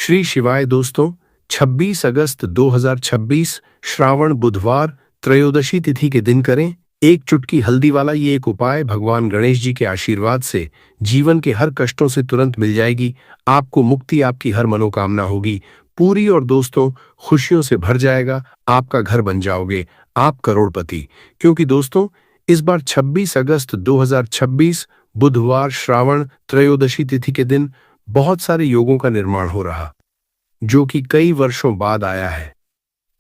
श्री शिवाय दोस्तों, 26 अगस्त 2026 श्रावण बुधवार त्रयोदशी तिथि के दिन करें एक चुटकी हल्दी वाला ये एक उपाय। भगवान गणेश जी के आशीर्वाद से जीवन के हर कष्टों से तुरंत मिल जाएगी। आपको मुक्ति, आपकी हर मनोकामना होगी पूरी और दोस्तों खुशियों से भर जाएगा। आपका घर बन जाओगे, आप करोड़पति। क्योंकि दोस्तों इस बार 26 अगस्त 2026 बुधवार श्रावण त्रयोदशी तिथि के दिन बहुत सारे योगों का निर्माण हो रहा, जो कि कई वर्षों बाद आया है।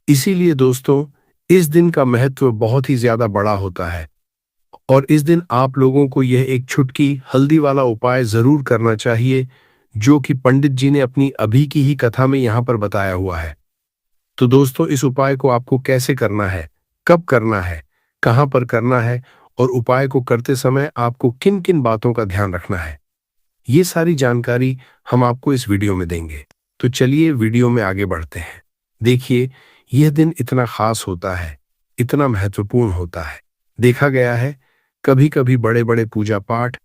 इसीलिए दोस्तों इस दिन का महत्व बहुत ही ज्यादा बड़ा होता है और इस दिन आप लोगों को यह एक चुटकी हल्दी वाला उपाय जरूर करना चाहिए, जो कि पंडित जी ने अपनी अभी की ही कथा में यहाँ पर बताया हुआ है। तो दोस्तों इस उपाय को आपको कैसे करना है, कब करना है, कहाँ पर करना है और उपाय को करते समय आपको किन किन बातों का ध्यान रखना है, ये सारी जानकारी हम आपको इस वीडियो में देंगे। तो चलिए वीडियो में आगे बढ़ते हैं। देखिए यह दिन इतना खास होता है, इतना महत्वपूर्ण होता है। देखा गया है कभी कभी बड़े बड़े पूजा पाठ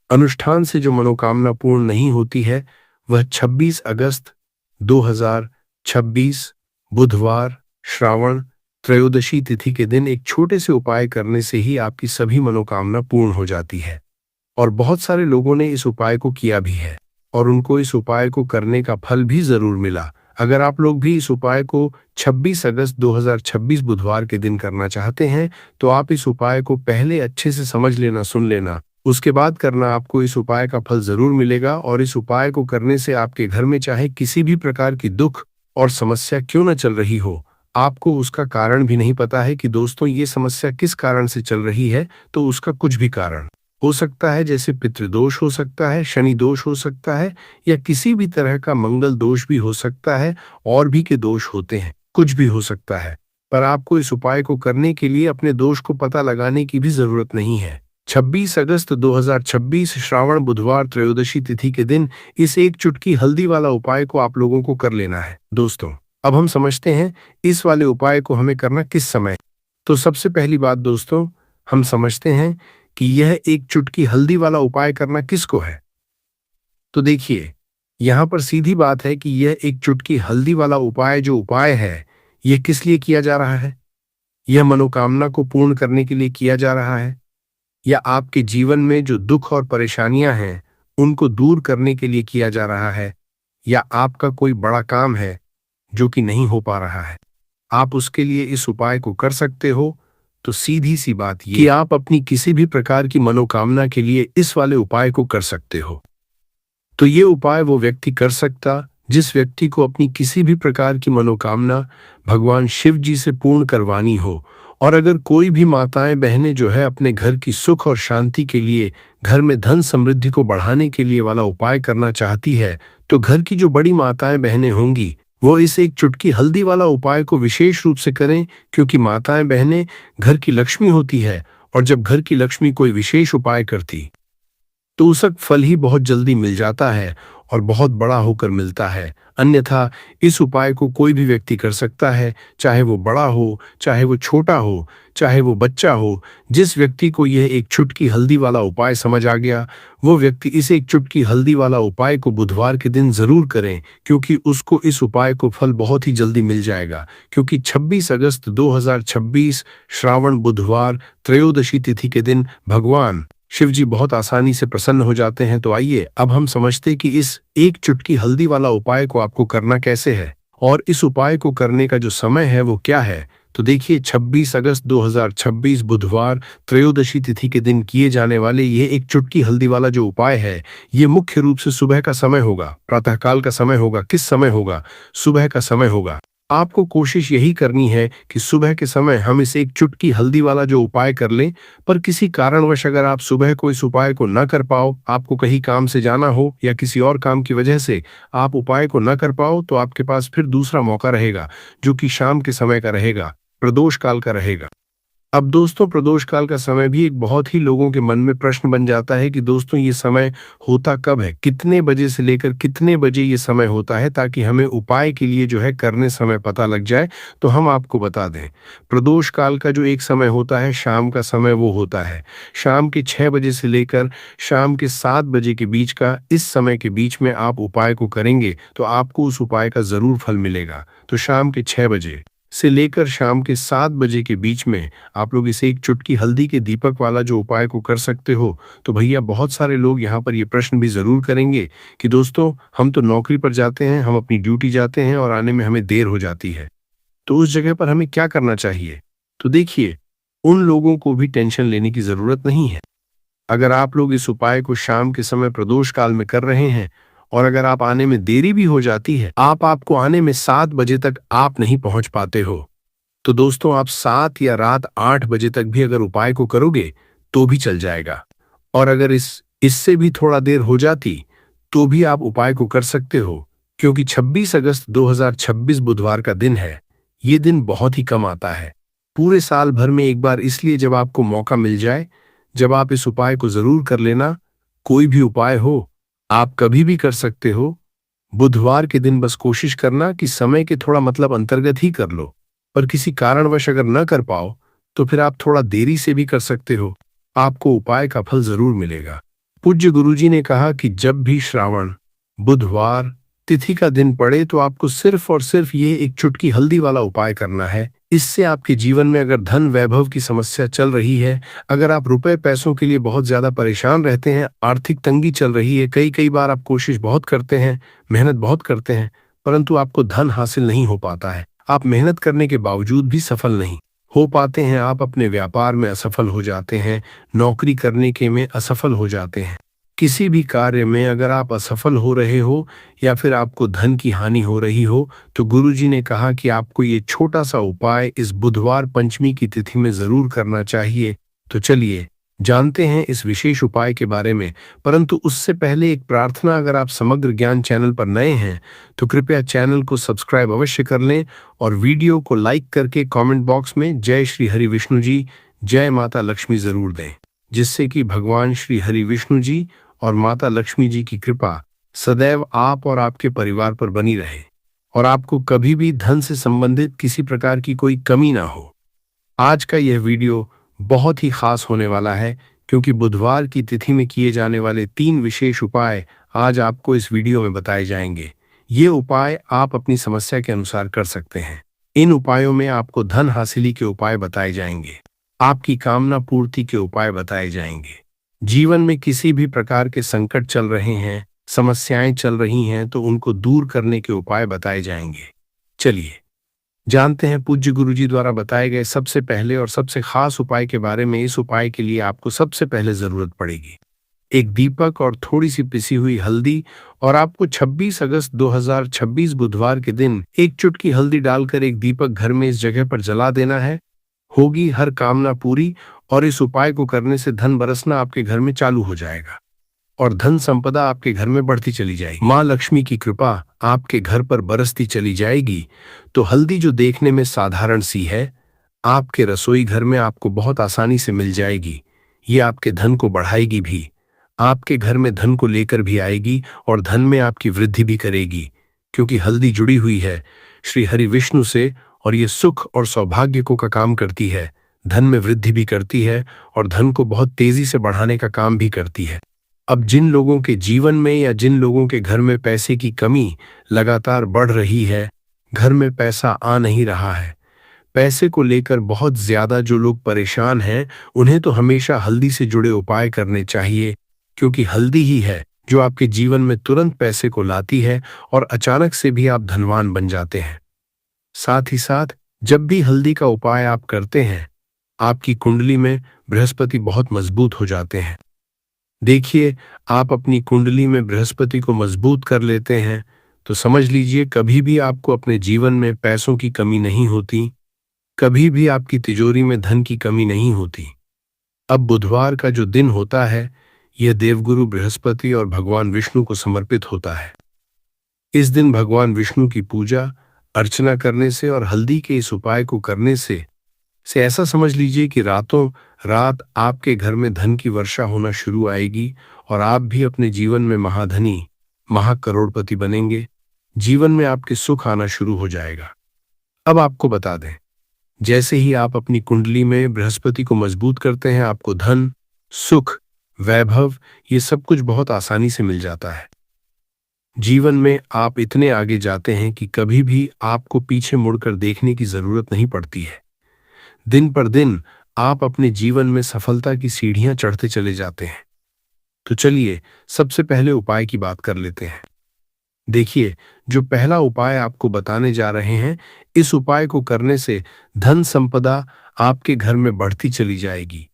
अनुष्ठान से जो मनोकामना पूर्ण नहीं होती है, वह 26 अगस्त 2026 बुधवार श्रावण त्रयोदशी तिथि के दिन एक छोटे से उपाय करने से ही आपकी सभी मनोकामना पूर्ण हो जाती है। और बहुत सारे लोगों ने इस उपाय को किया भी है और उनको इस उपाय को करने का फल भी जरूर मिला। अगर आप लोग भी इस उपाय को 26 अगस्त 2026 बुधवार के दिन करना चाहते हैं तो आप इस उपाय को पहले अच्छे से समझ लेना, सुन लेना, उसके बाद करना। आपको इस उपाय का फल जरूर मिलेगा और इस उपाय को करने से आपके घर में चाहे किसी भी प्रकार की दुख और समस्या क्यों न चल रही हो, आपको उसका कारण भी नहीं पता है कि दोस्तों ये समस्या किस कारण से चल रही है, तो उसका कुछ भी कारण हो सकता है, जैसे पितृदोष हो सकता है, शनि दोष हो सकता है, या किसी भी तरह का मंगल दोष भी हो सकता है, और भी के दोष होते हैं, कुछ भी हो सकता है। पर आपको इस उपाय को करने के लिए अपने दोष को पता लगाने की भी जरूरत नहीं है। 26 अगस्त 2026 श्रावण बुधवार त्रयोदशी तिथि के दिन इस एक चुटकी हल्दी वाला उपाय को आप लोगों को कर लेना है। दोस्तों अब हम समझते हैं इस वाले उपाय को हमें करना किस समय। तो सबसे पहली बात दोस्तों, हम समझते हैं कि यह एक चुटकी हल्दी वाला उपाय करना किसको है। तो देखिए यहां पर सीधी बात है कि यह एक चुटकी हल्दी वाला उपाय जो उपाय है, यह किस लिए किया जा रहा है। यह मनोकामना को पूर्ण करने के लिए किया जा रहा है, या आपके जीवन में जो दुख और परेशानियां हैं उनको दूर करने के लिए किया जा रहा है, या आपका कोई बड़ा काम है जो कि नहीं हो पा रहा है, आप उसके लिए इस उपाय को कर सकते हो। तो सीधी सी बात ये कि आप अपनी किसी भी प्रकार की मनोकामना के लिए इस वाले उपाय को कर सकते हो। तो ये उपाय वो व्यक्ति कर सकता जिस व्यक्ति को अपनी किसी भी प्रकार की मनोकामना भगवान शिव जी से पूर्ण करवानी हो। और अगर कोई भी माताएं बहनें जो है अपने घर की सुख और शांति के लिए, घर में धन समृद्धि को बढ़ाने के लिए वाला उपाय करना चाहती है, तो घर की जो बड़ी माताएं बहनें होंगी वो इस एक चुटकी हल्दी वाला उपाय को विशेष रूप से करें, क्योंकि माताएं बहनें घर की लक्ष्मी होती है और जब घर की लक्ष्मी कोई विशेष उपाय करती तो उसका फल ही बहुत जल्दी मिल जाता है और बहुत बड़ा होकर मिलता है। अन्यथा इस उपाय को कोई भी व्यक्ति कर सकता है, चाहे वो बड़ा हो, चाहे वो छोटा हो, चाहे वो बच्चा हो। जिस व्यक्ति को यह एक चुटकी हल्दी वाला उपाय समझ आ गया, वो व्यक्ति इस एक चुटकी हल्दी वाला उपाय को बुधवार के दिन जरूर करें, क्योंकि उसको इस उपाय को फल बहुत ही जल्दी मिल जाएगा। क्योंकि 26 अगस्त 2026 श्रावण बुधवार त्रयोदशी तिथि के दिन भगवान शिव जी बहुत आसानी से प्रसन्न हो जाते हैं। तो आइए अब हम समझते कि इस एक चुटकी हल्दी वाला उपाय को आपको करना कैसे है और इस उपाय को करने का जो समय है वो क्या है। तो देखिए 26 अगस्त 2026 बुधवार त्रयोदशी तिथि के दिन किए जाने वाले ये एक चुटकी हल्दी वाला जो उपाय है, ये मुख्य रूप से सुबह का समय होगा, प्रातःकाल का समय होगा। किस समय होगा? सुबह का समय होगा। आपको कोशिश यही करनी है कि सुबह के समय हम इस एक चुटकी हल्दी वाला जो उपाय कर लें। पर किसी कारणवश अगर आप सुबह को इस उपाय को न कर पाओ, आपको कहीं काम से जाना हो या किसी और काम की वजह से आप उपाय को न कर पाओ, तो आपके पास फिर दूसरा मौका रहेगा, जो कि शाम के समय का रहेगा, प्रदोष काल का रहेगा। अब दोस्तों, प्रदोष काल का समय भी एक बहुत ही लोगों के मन में प्रश्न बन जाता है कि दोस्तों ये समय होता कब है, कितने बजे से लेकर कितने बजे ये समय होता है, ताकि हमें उपाय के लिए जो है करने समय पता लग जाए। तो हम आपको बता दें, प्रदोष काल का जो एक समय होता है, शाम का समय, वो होता है शाम के 6 बजे से लेकर शाम के 7 बजे के बीच का। इस समय के बीच में आप उपाय को करेंगे तो आपको उस उपाय का जरूर फल मिलेगा। तो शाम के 6 बजे से लेकर शाम के 7 बजे के बीच में आप लोग इसे एक चुटकी हल्दी के दीपक वाला जो उपाय को कर सकते हो। तो भैया, बहुत सारे लोग यहाँ पर ये प्रश्न भी जरूर करेंगे कि दोस्तों, हम तो नौकरी पर जाते हैं, हम अपनी ड्यूटी जाते हैं और आने में हमें देर हो जाती है, तो उस जगह पर हमें क्या करना चाहिए? तो देखिए, उन लोगों को भी टेंशन लेने की जरूरत नहीं है। अगर आप लोग इस उपाय को शाम के समय प्रदोष काल में कर रहे हैं और अगर आप आने में देरी भी हो जाती है, आपको आने में 7 बजे तक आप नहीं पहुंच पाते हो, तो दोस्तों आप 7 या रात 8 बजे तक भी अगर उपाय को करोगे तो भी चल जाएगा। और अगर इससे भी थोड़ा देर हो जाती तो भी आप उपाय को कर सकते हो, क्योंकि 26 अगस्त 2026 बुधवार का दिन है। ये दिन बहुत ही कम आता है पूरे साल भर में एक बार, इसलिए जब आपको मौका मिल जाए, जब आप इस उपाय को जरूर कर लेना। कोई भी उपाय हो, आप कभी भी कर सकते हो। बुधवार के दिन बस कोशिश करना कि समय के थोड़ा अंतर्गत ही कर लो। पर किसी कारणवश अगर न कर पाओ तो फिर आप थोड़ा देरी से भी कर सकते हो, आपको उपाय का फल जरूर मिलेगा। पूज्य गुरुजी ने कहा कि जब भी श्रावण बुधवार तिथि का दिन पड़े तो आपको सिर्फ और सिर्फ ये एक चुटकी हल्दी वाला उपाय करना है। इससे आपके जीवन में अगर धन वैभव की समस्या चल रही है, अगर आप रुपए पैसों के लिए बहुत ज्यादा परेशान रहते हैं, आर्थिक तंगी चल रही है, कई कई बार आप कोशिश बहुत करते हैं, मेहनत बहुत करते हैं, परंतु आपको धन हासिल नहीं हो पाता है, आप मेहनत करने के बावजूद भी सफल नहीं हो पाते हैं, आप अपने व्यापार में असफल हो जाते हैं, नौकरी करने के में असफल हो जाते हैं, किसी भी कार्य में अगर आप असफल हो रहे हो या फिर आपको धन की हानि हो रही हो, तो गुरुजी ने कहा कि आपको ये छोटा सा उपाय इस बुधवार पंचमी की तिथि में जरूर करना चाहिए। तो चलिए जानते हैं इस विशेष उपाय के बारे में। परंतु उससे पहले एक प्रार्थना, अगर आप समग्र ज्ञान चैनल पर नए हैं तो कृपया चैनल को सब्सक्राइब अवश्य कर लें और वीडियो को लाइक करके कमेंट बॉक्स में जय श्री हरि विष्णु जी, जय माता लक्ष्मी जरूर दें, जिससे कि भगवान श्री हरि विष्णु जी और माता लक्ष्मी जी की कृपा सदैव आप और आपके परिवार पर बनी रहे और आपको कभी भी धन से संबंधित किसी प्रकार की कोई कमी ना हो। आज का यह वीडियो बहुत ही खास होने वाला है, क्योंकि बुधवार की तिथि में किए जाने वाले 3 विशेष उपाय आज आपको इस वीडियो में बताए जाएंगे। ये उपाय आप अपनी समस्या के अनुसार कर सकते हैं। इन उपायों में आपको धन हासिली के उपाय बताए जाएंगे, आपकी कामना पूर्ति के उपाय बताए जाएंगे। जीवन में किसी भी प्रकार के संकट चल रहे हैं, समस्याएं चल रही हैं, तो उनको दूर करने के उपाय बताए जाएंगे। चलिए जानते हैं पूज्य गुरुजी द्वारा बताए गए सबसे पहले और सबसे खास उपाय के बारे में। इस उपाय के लिए आपको सबसे पहले जरूरत पड़ेगी एक दीपक और थोड़ी सी पिसी हुई हल्दी, और आपको 26 अगस्त 2026 बुधवार के दिन एक चुटकी हल्दी डालकर एक दीपक घर में इस जगह पर जला देना है। होगी हर कामना पूरी, और इस उपाय को करने से धन बरसना आपके घर में चालू हो जाएगा और धन संपदा आपके घर में बढ़ती चली जाएगी। माँ लक्ष्मी की कृपा आपके घर पर बरसती चली जाएगी। तो हल्दी जो देखने में साधारण सी है, आपके रसोई घर में आपको बहुत आसानी से मिल जाएगी। ये आपके धन को बढ़ाएगी भी, आपके घर में धन को लेकर भी आएगी और धन में आपकी वृद्धि भी करेगी, क्योंकि हल्दी जुड़ी हुई है श्री हरि विष्णु से और ये सुख और सौभाग्य को का काम करती है, धन में वृद्धि भी करती है और धन को बहुत तेजी से बढ़ाने का काम भी करती है। अब जिन लोगों के जीवन में या जिन लोगों के घर में पैसे की कमी लगातार बढ़ रही है, घर में पैसा आ नहीं रहा है, पैसे को लेकर बहुत ज्यादा जो लोग परेशान हैं, उन्हें तो हमेशा हल्दी से जुड़े उपाय करने चाहिए, क्योंकि हल्दी ही है जो आपके जीवन में तुरंत पैसे को लाती है और अचानक से भी आप धनवान बन जाते हैं। साथ ही साथ जब भी हल्दी का उपाय आप करते हैं, आपकी कुंडली में बृहस्पति बहुत मजबूत हो जाते हैं। देखिए, आप अपनी कुंडली में बृहस्पति को मजबूत कर लेते हैं तो समझ लीजिए कभी भी आपको अपने जीवन में पैसों की कमी नहीं होती, कभी भी आपकी तिजोरी में धन की कमी नहीं होती। अब बुधवार का जो दिन होता है, यह देवगुरु बृहस्पति और भगवान विष्णु को समर्पित होता है। इस दिन भगवान विष्णु की पूजा अर्चना करने से और हल्दी के इस उपाय को करने से से ऐसा समझ लीजिए कि रातों रात आपके घर में धन की वर्षा होना शुरू आएगी और आप भी अपने जीवन में महाधनी, महाकरोड़पति बनेंगे। जीवन में आपके सुख आना शुरू हो जाएगा। अब आपको बता दें, जैसे ही आप अपनी कुंडली में बृहस्पति को मजबूत करते हैं, आपको धन, सुख, वैभव ये सब कुछ बहुत आसानी से मिल जाता है। जीवन में आप इतने आगे जाते हैं कि कभी भी आपको पीछे मुड़कर देखने की जरूरत नहीं पड़ती है। दिन पर दिन आप अपने जीवन में सफलता की सीढ़ियां चढ़ते चले जाते हैं। तो चलिए सबसे पहले उपाय की बात कर लेते हैं। देखिए, जो पहला उपाय आपको बताने जा रहे हैं, इस उपाय को करने से धन संपदा आपके घर में बढ़ती चली जाएगी,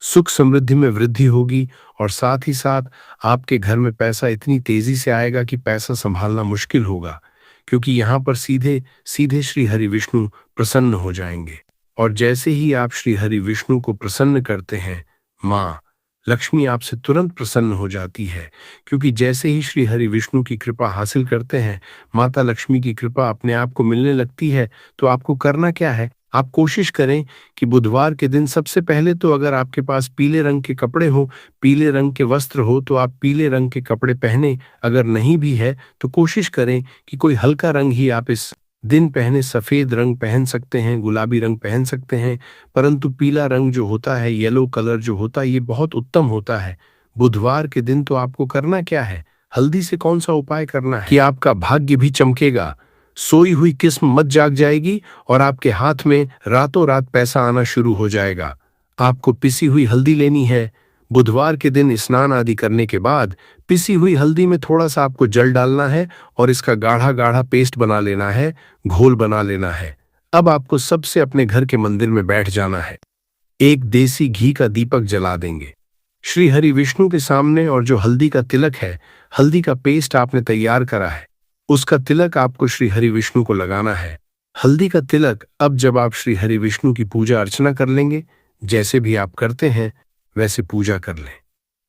सुख समृद्धि में वृद्धि होगी और साथ ही साथ आपके घर में पैसा इतनी तेजी से आएगा कि पैसा संभालना मुश्किल होगा, क्योंकि यहाँ पर सीधे सीधे श्री हरि विष्णु प्रसन्न हो जाएंगे। और जैसे ही आप श्री हरि विष्णु को प्रसन्न करते हैं, माँ लक्ष्मी आपसे तुरंत प्रसन्न हो जाती है, क्योंकि जैसे ही श्री हरि विष्णु की कृपा हासिल करते हैं, माता लक्ष्मी की कृपा अपने आप को मिलने लगती है। तो आपको करना क्या है, आप कोशिश करें कि बुधवार के दिन सबसे पहले तो अगर आपके पास पीले रंग के कपड़े हो, पीले रंग के वस्त्र हो, तो आप पीले रंग के कपड़े पहने। अगर नहीं भी है तो कोशिश करें कि कोई हल्का रंग ही आप इस दिन पहने। सफेद रंग पहन सकते हैं, गुलाबी रंग पहन सकते हैं, परंतु पीला रंग जो होता है, येलो कलर जो होता है, ये बहुत उत्तम होता है बुधवार के दिन। तो आपको करना क्या है, हल्दी से कौन सा उपाय करना है कि आपका भाग्य भी चमकेगा, सोई हुई किस्म मत जाग जाएगी और आपके हाथ में रातों रात पैसा आना शुरू हो जाएगा। आपको पिसी हुई हल्दी लेनी है। बुधवार के दिन स्नान आदि करने के बाद पिसी हुई हल्दी में थोड़ा सा आपको जल डालना है और इसका गाढ़ा गाढ़ा पेस्ट बना लेना है, घोल बना लेना है। अब आपको सबसे अपने घर के मंदिर में बैठ जाना है, एक देसी घी का दीपक जला देंगे श्री हरि विष्णु के सामने, और जो हल्दी का तिलक है, हल्दी का पेस्ट आपने तैयार करा है, उसका तिलक आपको श्री हरि विष्णु को लगाना है। हल्दी का तिलक अब जब आप श्री हरि विष्णु की पूजा अर्चना कर लेंगे, जैसे भी आप करते हैं वैसे पूजा कर लें।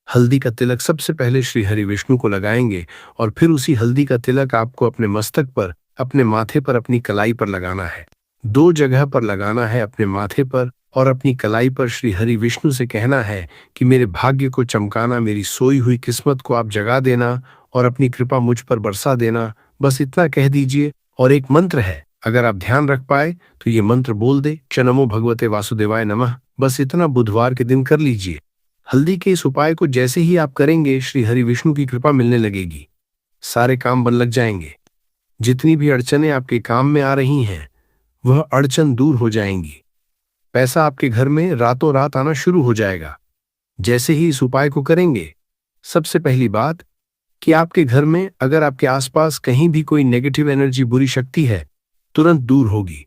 हल्दी का तिलक सबसे पहले श्री हरि विष्णु को लगाएंगे और फिर उसी हल्दी का तिलक आपको अपने मस्तक पर, अपने माथे पर, अपनी कलाई पर लगाना है। 2 जगह पर लगाना है, अपने माथे पर और अपनी कलाई पर। श्री हरि विष्णु से कहना है कि मेरे भाग्य को चमकाना, मेरी सोई हुई किस्मत को आप जगा देना और अपनी कृपा मुझ पर बरसा देना। बस इतना कह दीजिए। और एक मंत्र है, अगर आप ध्यान रख पाए तो ये मंत्र बोल दे, च नमो भगवते वासुदेवाय नमः। बस इतना बुधवार के दिन कर लीजिए। हल्दी के इस उपाय को जैसे ही आप करेंगे, श्री हरि विष्णु की कृपा मिलने लगेगी, सारे काम बन लग जाएंगे। जितनी भी अड़चनें आपके काम में आ रही हैं, वह अड़चन दूर हो जाएंगी। पैसा आपके घर में रातों रात आना शुरू हो जाएगा जैसे ही इस उपाय को करेंगे। सबसे पहली बात कि आपके घर में अगर आपके आसपास कहीं भी कोई नेगेटिव एनर्जी, बुरी शक्ति है, तुरंत दूर होगी।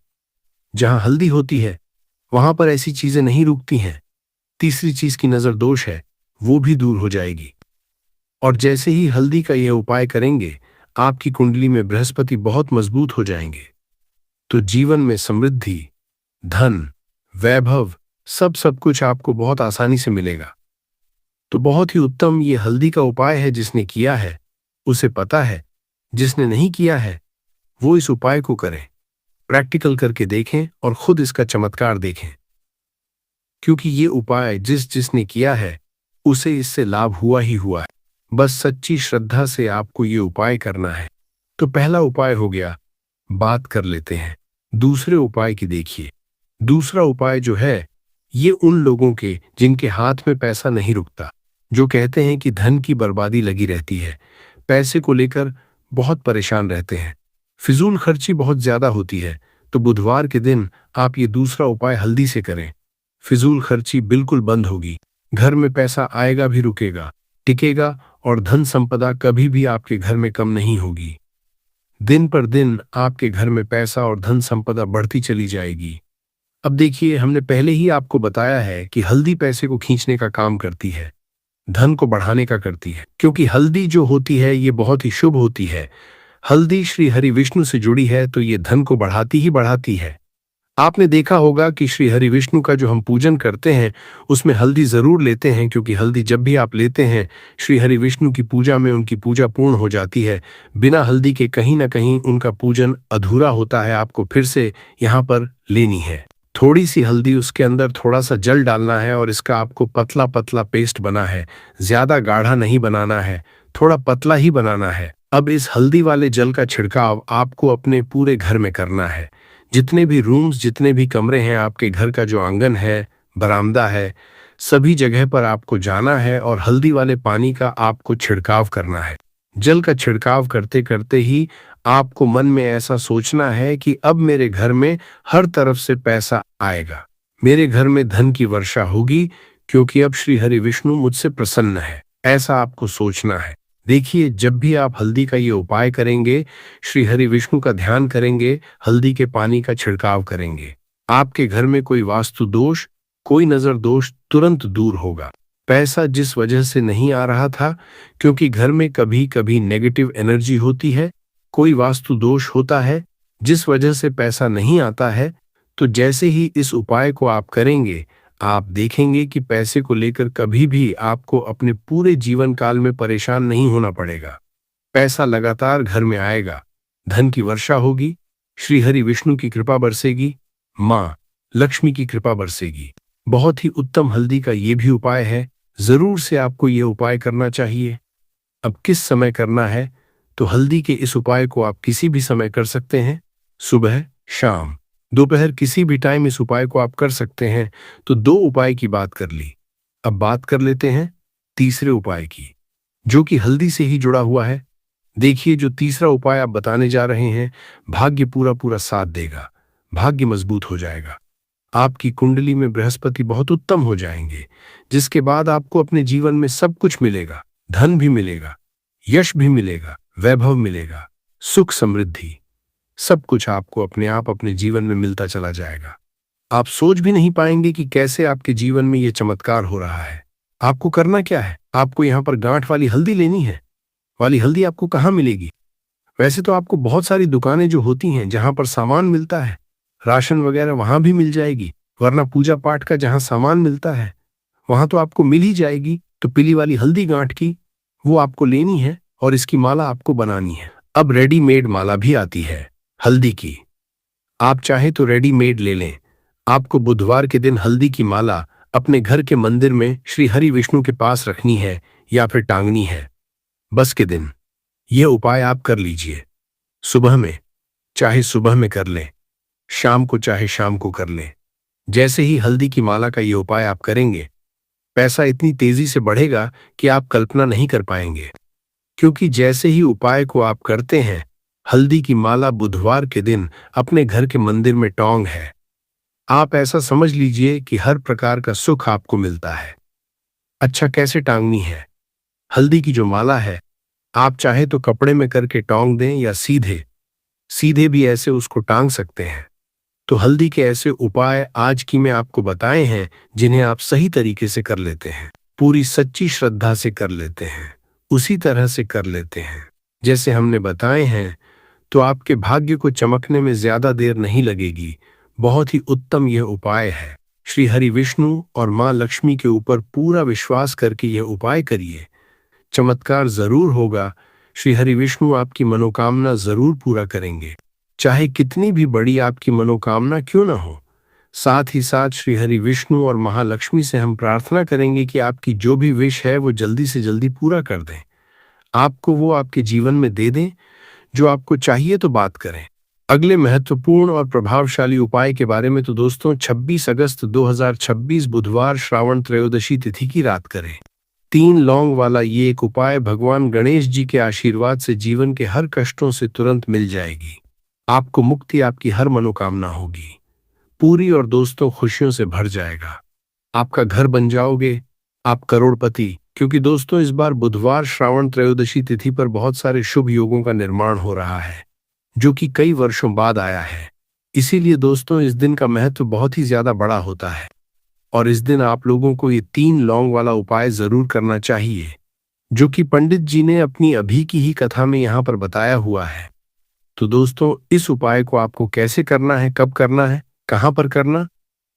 जहां हल्दी होती है वहां पर ऐसी चीजें नहीं रुकती हैं। तीसरी चीज की नजर दोष है, वो भी दूर हो जाएगी। और जैसे ही हल्दी का यह उपाय करेंगे, आपकी कुंडली में बृहस्पति बहुत मजबूत हो जाएंगे। तो जीवन में समृद्धि, धन, वैभव सब कुछ आपको बहुत आसानी से मिलेगा। तो बहुत ही उत्तम ये हल्दी का उपाय है। जिसने किया है उसे पता है, जिसने नहीं किया है वो इस उपाय को करें, प्रैक्टिकल करके देखें और खुद इसका चमत्कार देखें, क्योंकि ये उपाय जिसने किया है उसे इससे लाभ हुआ ही हुआ है। बस सच्ची श्रद्धा से आपको ये उपाय करना है। तो पहला उपाय हो गया। बात कर लेते हैं दूसरे उपाय की। देखिए, दूसरा उपाय जो है, ये उन लोगों के जिनके हाथ में पैसा नहीं रुकता, जो कहते हैं कि धन की बर्बादी लगी रहती है, पैसे को लेकर बहुत परेशान रहते हैं, फिजूल खर्ची बहुत ज्यादा होती है। तो बुधवार के दिन आप ये दूसरा उपाय हल्दी से करें। फिजूल खर्ची बिल्कुल बंद होगी, घर में पैसा आएगा भी रुकेगा, टिकेगा और धन संपदा कभी भी आपके घर में कम नहीं होगी। दिन पर दिन आपके घर में पैसा और धन संपदा बढ़ती चली जाएगी। अब देखिए, हमने पहले ही आपको बताया है कि हल्दी पैसे को खींचने का काम करती है, धन को बढ़ाने का करती है, क्योंकि हल्दी जो होती है ये बहुत ही शुभ होती है। हल्दी श्री हरि विष्णु से जुड़ी है तो ये धन को बढ़ाती ही बढ़ाती है। आपने देखा होगा कि श्री हरि विष्णु का जो हम पूजन करते हैं उसमें हल्दी जरूर लेते हैं, क्योंकि हल्दी जब भी आप लेते हैं श्री हरि विष्णु की पूजा में उनकी पूजा पूर्ण हो जाती है। बिना हल्दी के कहीं ना कहीं उनका पूजन अधूरा होता है, आपको फिर से यहाँ पर लेनी है। थोड़ी सी हल्दी, उसके अंदर थोड़ा सा जल डालना है और इसका आपको पतला पतला पेस्ट बना है। ज्यादा गाढ़ा नहीं बनाना है, थोड़ा पतला ही बनाना है। अब इस हल्दी वाले जल का छिड़काव आपको अपने पूरे घर में करना है। जितने भी रूम्स, जितने भी कमरे हैं आपके घर का, जो आंगन है, बरामदा है, सभी जगह पर आपको जाना है और हल्दी वाले पानी का आपको छिड़काव करना है। जल का छिड़काव करते करते ही आपको मन में ऐसा सोचना है कि अब मेरे घर में हर तरफ से पैसा आएगा, मेरे घर में धन की वर्षा होगी, क्योंकि अब श्री हरि विष्णु मुझसे प्रसन्न है। ऐसा आपको सोचना है। देखिए, जब भी आप हल्दी का ये उपाय करेंगे, श्री हरि विष्णु का ध्यान करेंगे, हल्दी के पानी का छिड़काव करेंगे, आपके घर में कोई वास्तु दोष, कोई नजर दोष तुरंत दूर होगा। पैसा जिस वजह से नहीं आ रहा था, क्योंकि घर में कभी कभी नेगेटिव एनर्जी होती है, कोई वास्तु दोष होता है जिस वजह से पैसा नहीं आता है, तो जैसे ही इस उपाय को आप करेंगे, आप देखेंगे कि पैसे को लेकर कभी भी आपको अपने पूरे जीवन काल में परेशान नहीं होना पड़ेगा। पैसा लगातार घर में आएगा, धन की वर्षा होगी, श्री हरि विष्णु की कृपा बरसेगी, माँ लक्ष्मी की कृपा बरसेगी। बहुत ही उत्तम हल्दी का ये भी उपाय है, जरूर से आपको ये उपाय करना चाहिए। अब किस समय करना है? तो हल्दी के इस उपाय को आप किसी भी समय कर सकते हैं, सुबह, शाम, दोपहर, किसी भी टाइम इस उपाय को आप कर सकते हैं। तो 2 उपाय की बात कर ली। अब बात कर लेते हैं तीसरे उपाय की, जो कि हल्दी से ही जुड़ा हुआ है। देखिए, जो तीसरा उपाय आप बताने जा रहे हैं, भाग्य पूरा पूरा साथ देगा, भाग्य मजबूत हो जाएगा, आपकी कुंडली में बृहस्पति बहुत उत्तम हो जाएंगे, जिसके बाद आपको अपने जीवन में सब कुछ मिलेगा। धन भी मिलेगा, यश भी मिलेगा, वैभव मिलेगा, सुख समृद्धि, सब कुछ आपको अपने आप अपने जीवन में मिलता चला जाएगा। आप सोच भी नहीं पाएंगे कि कैसे आपके जीवन में यह चमत्कार हो रहा है। आपको करना क्या है? आपको यहाँ पर गांठ वाली हल्दी लेनी है। वाली हल्दी आपको कहाँ मिलेगी? वैसे तो आपको बहुत सारी दुकानें जो होती हैं, जहां पर सामान मिलता है, राशन वगैरह, वहां भी मिल जाएगी, वरना पूजा पाठ का जहां सामान मिलता है वहां तो आपको मिल ही जाएगी। तो पीली वाली हल्दी गांठ की, वो आपको लेनी है और इसकी माला आपको बनानी है। अब रेडीमेड माला भी आती है हल्दी की, आप चाहे तो रेडीमेड ले लें। आपको बुधवार के दिन हल्दी की माला अपने घर के मंदिर में श्री हरि विष्णु के पास रखनी है या फिर टांगनी है। बस के दिन यह उपाय आप कर लीजिए। सुबह में चाहे सुबह में कर लें, शाम को चाहे शाम को कर लें। जैसे ही हल्दी की माला का ये उपाय आप करेंगे, पैसा इतनी तेजी से बढ़ेगा कि आप कल्पना नहीं कर पाएंगे। क्योंकि जैसे ही उपाय को आप करते हैं, हल्दी की माला बुधवार के दिन अपने घर के मंदिर में टोंग है, आप ऐसा समझ लीजिए कि हर प्रकार का सुख आपको मिलता है। अच्छा, कैसे टांगनी है? हल्दी की जो माला है, आप चाहे तो कपड़े में करके टोंग दें या सीधे सीधे भी ऐसे उसको टांग सकते हैं। तो हल्दी के ऐसे उपाय आज की मैं आपको बताए हैं, जिन्हें आप सही तरीके से कर लेते हैं, पूरी सच्ची श्रद्धा से कर लेते हैं, उसी तरह से कर लेते हैं जैसे हमने बताए हैं, तो आपके भाग्य को चमकने में ज्यादा देर नहीं लगेगी। बहुत ही उत्तम यह उपाय है। श्री हरि विष्णु और माँ लक्ष्मी के ऊपर पूरा विश्वास करके यह उपाय करिए, चमत्कार जरूर होगा। श्री हरि विष्णु आपकी मनोकामना जरूर पूरा करेंगे, चाहे कितनी भी बड़ी आपकी मनोकामना क्यों ना हो। साथ ही साथ श्री हरि विष्णु और महालक्ष्मी से हम प्रार्थना करेंगे कि आपकी जो भी विश है वो जल्दी से जल्दी पूरा कर दें, आपको वो आपके जीवन में दे दें जो आपको चाहिए। तो बात करें अगले महत्वपूर्ण और प्रभावशाली उपाय के बारे में, तो दोस्तों 26 अगस्त 2026 बुधवार श्रावण त्रयोदशी तिथि की रात करें। 3 लौंग वाला ये एक उपाय भगवान गणेश जी के आशीर्वाद से जीवन के हर कष्टों से तुरंत मिल जाएगी। आपको मुक्ति, आपकी हर मनोकामना होगी पूरी और दोस्तों खुशियों से भर जाएगा। आपका घर बन जाओगे, आप करोड़पति। क्योंकि दोस्तों इस बार बुधवार श्रावण त्रयोदशी तिथि पर बहुत सारे शुभ योगों का निर्माण हो रहा है, जो कि कई वर्षों बाद आया है। इसीलिए दोस्तों इस दिन का महत्व बहुत ही ज्यादा बड़ा होता है और इस दिन आप लोगों को ये 3 लौंग वाला उपाय जरूर करना चाहिए, जो कि पंडित जी ने अपनी अभी की ही कथा में यहाँ पर बताया हुआ है। तो दोस्तों इस उपाय को आपको कैसे करना है, कब करना है, कहाँ पर करना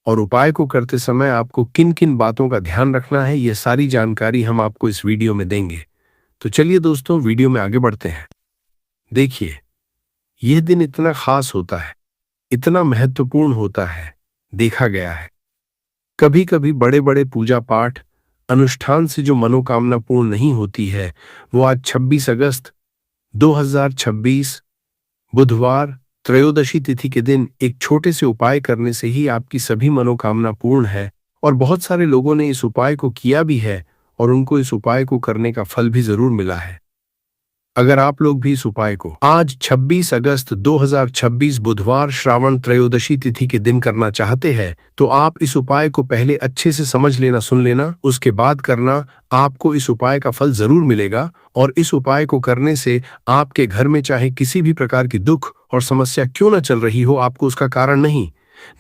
और उपाय को करते समय आपको किन किन बातों का ध्यान रखना है, ये सारी जानकारी हम आपको इस वीडियो में देंगे। तो चलिए दोस्तों वीडियो में आगे बढ़ते हैं। देखिए, यह दिन इतना खास होता है, इतना महत्वपूर्ण होता है। देखा गया है। कभी कभी बड़े बड़े पूजा पाठ अनुष्ठान से जो मनोकामना पूर्ण नहीं होती है, वो आज 26 अगस्त 2026 बुधवार त्रयोदशी तिथि के दिन एक छोटे से उपाय करने से ही आपकी सभी मनोकामना पूर्ण है। और बहुत सारे लोगों ने इस उपाय को किया भी है और उनको इस उपाय को करने का फल भी जरूर मिला है। अगर आप लोग भी इस उपाय को आज 26 अगस्त 2026 बुधवार श्रावण त्रयोदशी तिथि के दिन करना चाहते हैं, तो आप इस उपाय को पहले अच्छे से समझ लेना, सुन लेना, उसके बाद करना। आपको इस उपाय का फल जरूर मिलेगा। और इस उपाय को करने से आपके घर में चाहे किसी भी प्रकार की दुख और समस्या क्यों न चल रही हो, आपको उसका कारण नहीं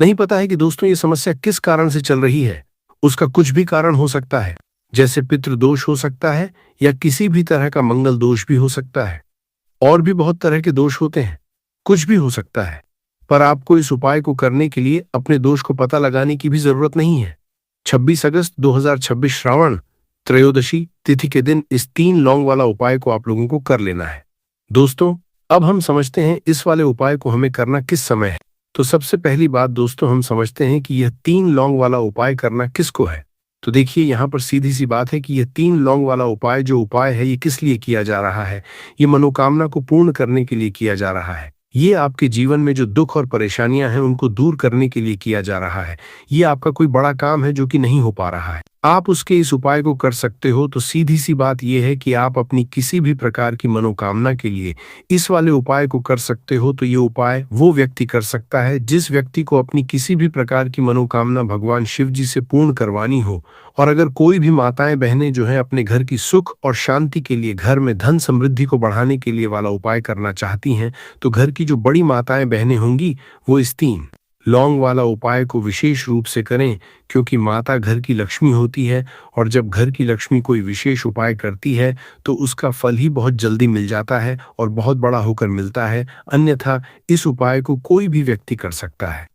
नहीं पता है कि दोस्तों ये समस्या किस कारण से चल रही है। उसका कुछ भी कारण हो सकता है, जैसे पितृदोष हो सकता है या किसी भी तरह का मंगल दोष भी हो सकता है। और भी बहुत तरह के दोष होते हैं, कुछ भी हो सकता है। पर आपको इस उपाय को करने के लिए अपने दोष को पता लगाने की भी जरूरत नहीं है। 26 अगस्त 2026 श्रावण त्रयोदशी तिथि के दिन इस 3 लौंग वाला उपाय को आप लोगों को कर लेना है। दोस्तों, अब हम समझते हैं इस वाले उपाय को हमें करना किस समय है। तो सबसे पहली बात दोस्तों, हम समझते हैं कि यह 3 लौंग वाला उपाय करना किसको है। तो देखिए, यहाँ पर सीधी सी बात है कि यह 3 लौंग वाला उपाय जो उपाय है, ये किस लिए किया जा रहा है। ये मनोकामना को पूर्ण करने के लिए किया जा रहा है। ये आपके जीवन में जो दुख और परेशानियां हैं उनको दूर करने के लिए किया जा रहा है। ये आपका कोई बड़ा काम है जो कि नहीं हो पा रहा है, आप उसके इस उपाय को कर सकते हो। तो सीधी सी बात यह है कि आप अपनी किसी भी प्रकार की मनोकामना के लिए इस वाले उपाय को कर सकते हो। तो ये उपाय वो व्यक्ति कर सकता है जिस व्यक्ति को अपनी किसी भी प्रकार की मनोकामना भगवान शिव जी से पूर्ण करवानी हो। और अगर कोई भी माताएं बहनें जो हैं अपने घर की सुख और शांति के लिए, घर में धन समृद्धि को बढ़ाने के लिए वाला उपाय करना चाहती हैं, तो घर की जो बड़ी माताएं बहनें होंगी वो इस 3 लौंग वाला उपाय को विशेष रूप से करें, क्योंकि माता घर की लक्ष्मी होती है। और जब घर की लक्ष्मी कोई विशेष उपाय करती है तो उसका फल ही बहुत जल्दी मिल जाता है और बहुत बड़ा होकर मिलता है। अन्यथा इस उपाय को कोई भी व्यक्ति कर सकता है,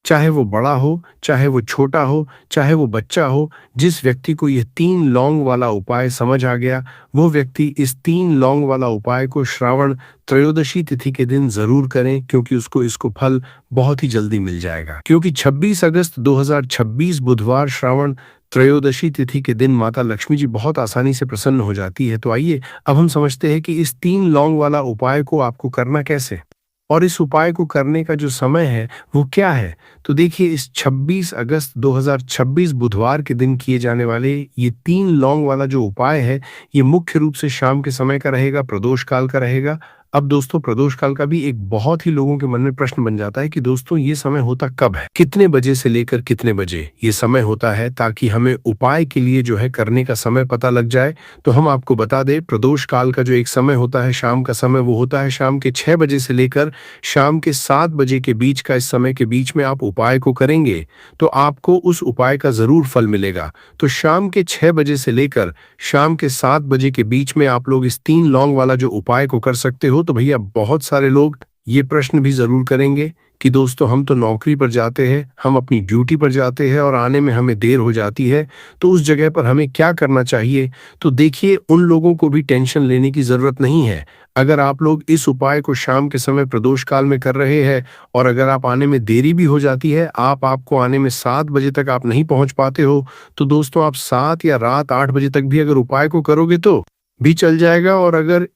चाहे वो बड़ा हो, चाहे वो छोटा हो, चाहे वो बच्चा हो। जिस व्यक्ति को ये 3 लौंग वाला उपाय समझ आ गया, वो व्यक्ति इस 3 लौंग वाला उपाय को श्रावण त्रयोदशी तिथि के दिन जरूर करें, क्योंकि उसको इसको फल बहुत ही जल्दी मिल जाएगा। क्योंकि 26 अगस्त 2026 बुधवार श्रावण त्रयोदशी तिथि के दिन माता लक्ष्मी जी बहुत आसानी से प्रसन्न हो जाती है। तो आइए अब हम समझते हैं कि इस 3 लौंग वाला उपाय को आपको करना कैसे, और इस उपाय को करने का जो समय है वो क्या है। तो देखिए, इस 26 अगस्त 2026 बुधवार के दिन किए जाने वाले ये 3 लौंग वाला जो उपाय है, ये मुख्य रूप से शाम के समय का रहेगा, प्रदोष काल का रहेगा। अब दोस्तों, प्रदोष काल का भी एक बहुत ही लोगों के मन में प्रश्न बन जाता है कि दोस्तों ये समय होता कब है, कितने बजे से लेकर कितने बजे ये समय होता है, ताकि हमें उपाय के लिए जो है करने का समय पता लग जाए। तो हम आपको बता दें, प्रदोष काल का जो एक समय होता है शाम का समय, वो होता है शाम के 6 बजे से लेकर शाम के 7 बजे के बीच का। इस समय के बीच में आप उपाय को करेंगे तो आपको उस उपाय का जरूर फल मिलेगा। तो शाम के 6 बजे से लेकर शाम के 7 बजे के बीच में आप लोग इस 3 लौंग वाला जो उपाय को कर सकते हो। तो भैया, बहुत सारे लोग ये प्रश्न भी जरूर करेंगे कि दोस्तों हम तो नौकरी पर जाते हैं, हम अपनी ड्यूटी पर जाते हैं और आने में हमें देर हो जाती है, तो उस जगह पर हमें क्या करना चाहिए। तो देखिए, उन लोगों को भी टेंशन लेने की जरूरत नहीं है। अगर आप लोग इस उपाय को शाम के समय प्रदोष काल में कर रहे हैं और अगर आप आने में देरी भी हो जाती है, आपको आने में 7 बजे तक आप नहीं पहुंच पाते हो, तो दोस्तों आप 7 या रात 8 बजे तक भी अगर उपाय को करोगे तो भी चल जाएगा। और अगर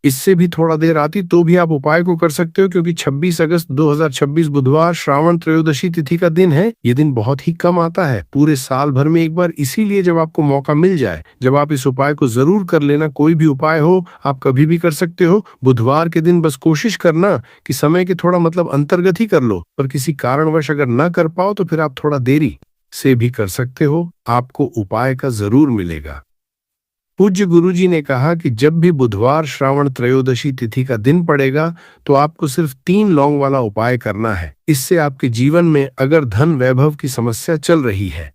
इससे भी थोड़ा देर आती तो भी आप उपाय को कर सकते हो, क्योंकि 26 अगस्त 2026 बुधवार श्रावण त्रयोदशी तिथि का दिन है। ये दिन बहुत ही कम आता है पूरे साल भर में एक बार, इसीलिए जब आपको मौका मिल जाए, जब आप इस उपाय को जरूर कर लेना। कोई भी उपाय हो, आप कभी भी कर सकते हो। बुधवार के दिन बस कोशिश करना कि समय के थोड़ा अंतर्गत ही कर लो, पर किसी कारणवश अगर न कर पाओ तो फिर आप थोड़ा देरी से भी कर सकते हो, आपको उपाय का जरूर मिलेगा। पूज्य गुरुजी ने कहा कि जब भी बुधवार श्रावण त्रयोदशी तिथि का दिन पड़ेगा तो आपको सिर्फ 3 लौंग वाला उपाय करना है। इससे आपके जीवन में अगर धन वैभव की समस्या चल रही है,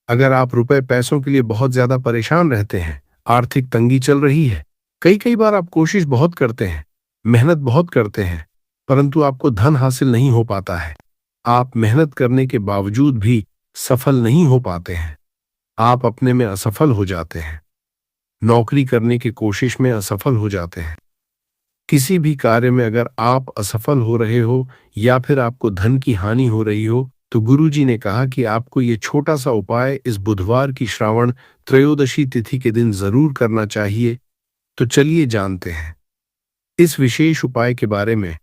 अगर आप रुपए पैसों के लिए बहुत ज्यादा परेशान रहते हैं, आर्थिक तंगी चल रही है, कई बार आप कोशिश बहुत करते हैं, मेहनत बहुत करते हैं, परंतु आपको धन हासिल नहीं हो पाता है, आप मेहनत करने के बावजूद भी सफल नहीं हो पाते हैं, आप अपने में असफल हो जाते हैं, नौकरी करने की कोशिश में असफल हो जाते हैं, किसी भी कार्य में अगर आप असफल हो रहे हो या फिर आपको धन की हानि हो रही हो, तो गुरुजी ने कहा कि आपको ये छोटा सा उपाय इस बुधवार की श्रावण त्रयोदशी तिथि के दिन जरूर करना चाहिए। तो चलिए जानते हैं इस विशेष उपाय के बारे में।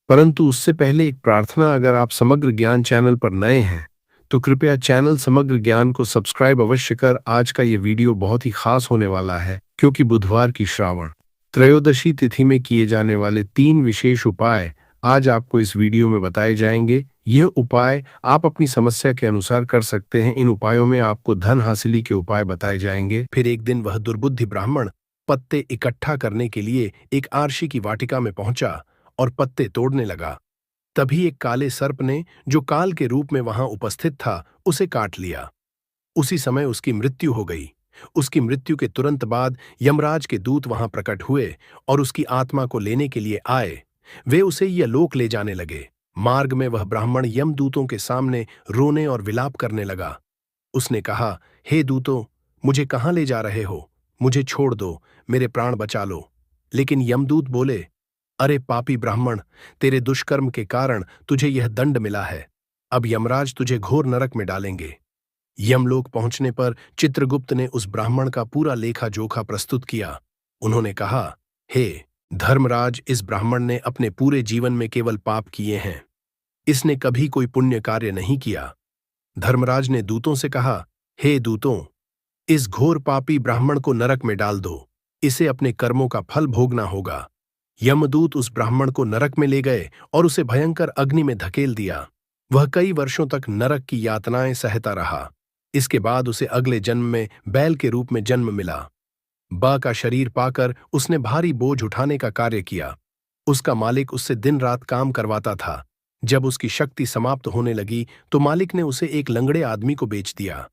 परंतु उससे पहले एक प्रार्थना, अगर आप समग्र ज्ञान चैनल पर नए हैं तो कृपया चैनल समग्र ज्ञान को सब्सक्राइब अवश्य कर। आज का ये वीडियो बहुत ही खास होने वाला है, क्योंकि बुधवार की श्रावण त्रयोदशी तिथि में किए जाने वाले 3 विशेष उपाय आज आपको इस वीडियो में बताए जाएंगे। यह उपाय आप अपनी समस्या के अनुसार कर सकते हैं। इन उपायों में आपको धन हासिली के उपाय बताए जाएंगे। फिर एक दिन वह दुर्बुद्धि ब्राह्मण पत्ते इकट्ठा करने के लिए एक आरशी की वाटिका में पहुंचा और पत्ते तोड़ने लगा। तभी एक काले सर्प ने, जो काल के रूप में वहां उपस्थित था, उसे काट लिया। उसी समय उसकी मृत्यु हो गई। उसकी मृत्यु के तुरंत बाद यमराज के दूत वहां प्रकट हुए और उसकी आत्मा को लेने के लिए आए। वे उसे यमलोक ले जाने लगे। मार्ग में वह ब्राह्मण यमदूतों के सामने रोने और विलाप करने लगा। उसने कहा, हे दूतों, मुझे कहां ले जा रहे हो? मुझे छोड़ दो, मेरे प्राण बचा लो। लेकिन यमदूत बोले, अरे पापी ब्राह्मण, तेरे दुष्कर्म के कारण तुझे यह दंड मिला है। अब यमराज तुझे घोर नरक में डालेंगे। यमलोक पहुंचने पर चित्रगुप्त ने उस ब्राह्मण का पूरा लेखा जोखा प्रस्तुत किया। उन्होंने कहा, हे धर्मराज, इस ब्राह्मण ने अपने पूरे जीवन में केवल पाप किए हैं। इसने कभी कोई पुण्य कार्य नहीं किया। धर्मराज ने दूतों से कहा, हे दूतों, इस घोर पापी ब्राह्मण को नरक में डाल दो। इसे अपने कर्मों का फल भोगना होगा। यमदूत उस ब्राह्मण को नरक में ले गए और उसे भयंकर अग्नि में धकेल दिया। वह कई वर्षों तक नरक की यातनाएं सहता रहा। इसके बाद उसे अगले जन्म में बैल के रूप में जन्म मिला। बा का शरीर पाकर उसने भारी बोझ उठाने का कार्य किया। उसका मालिक उससे दिन रात काम करवाता था। जब उसकी शक्ति समाप्त होने लगी तो मालिक ने उसे एक लंगड़े आदमी को बेच दिया।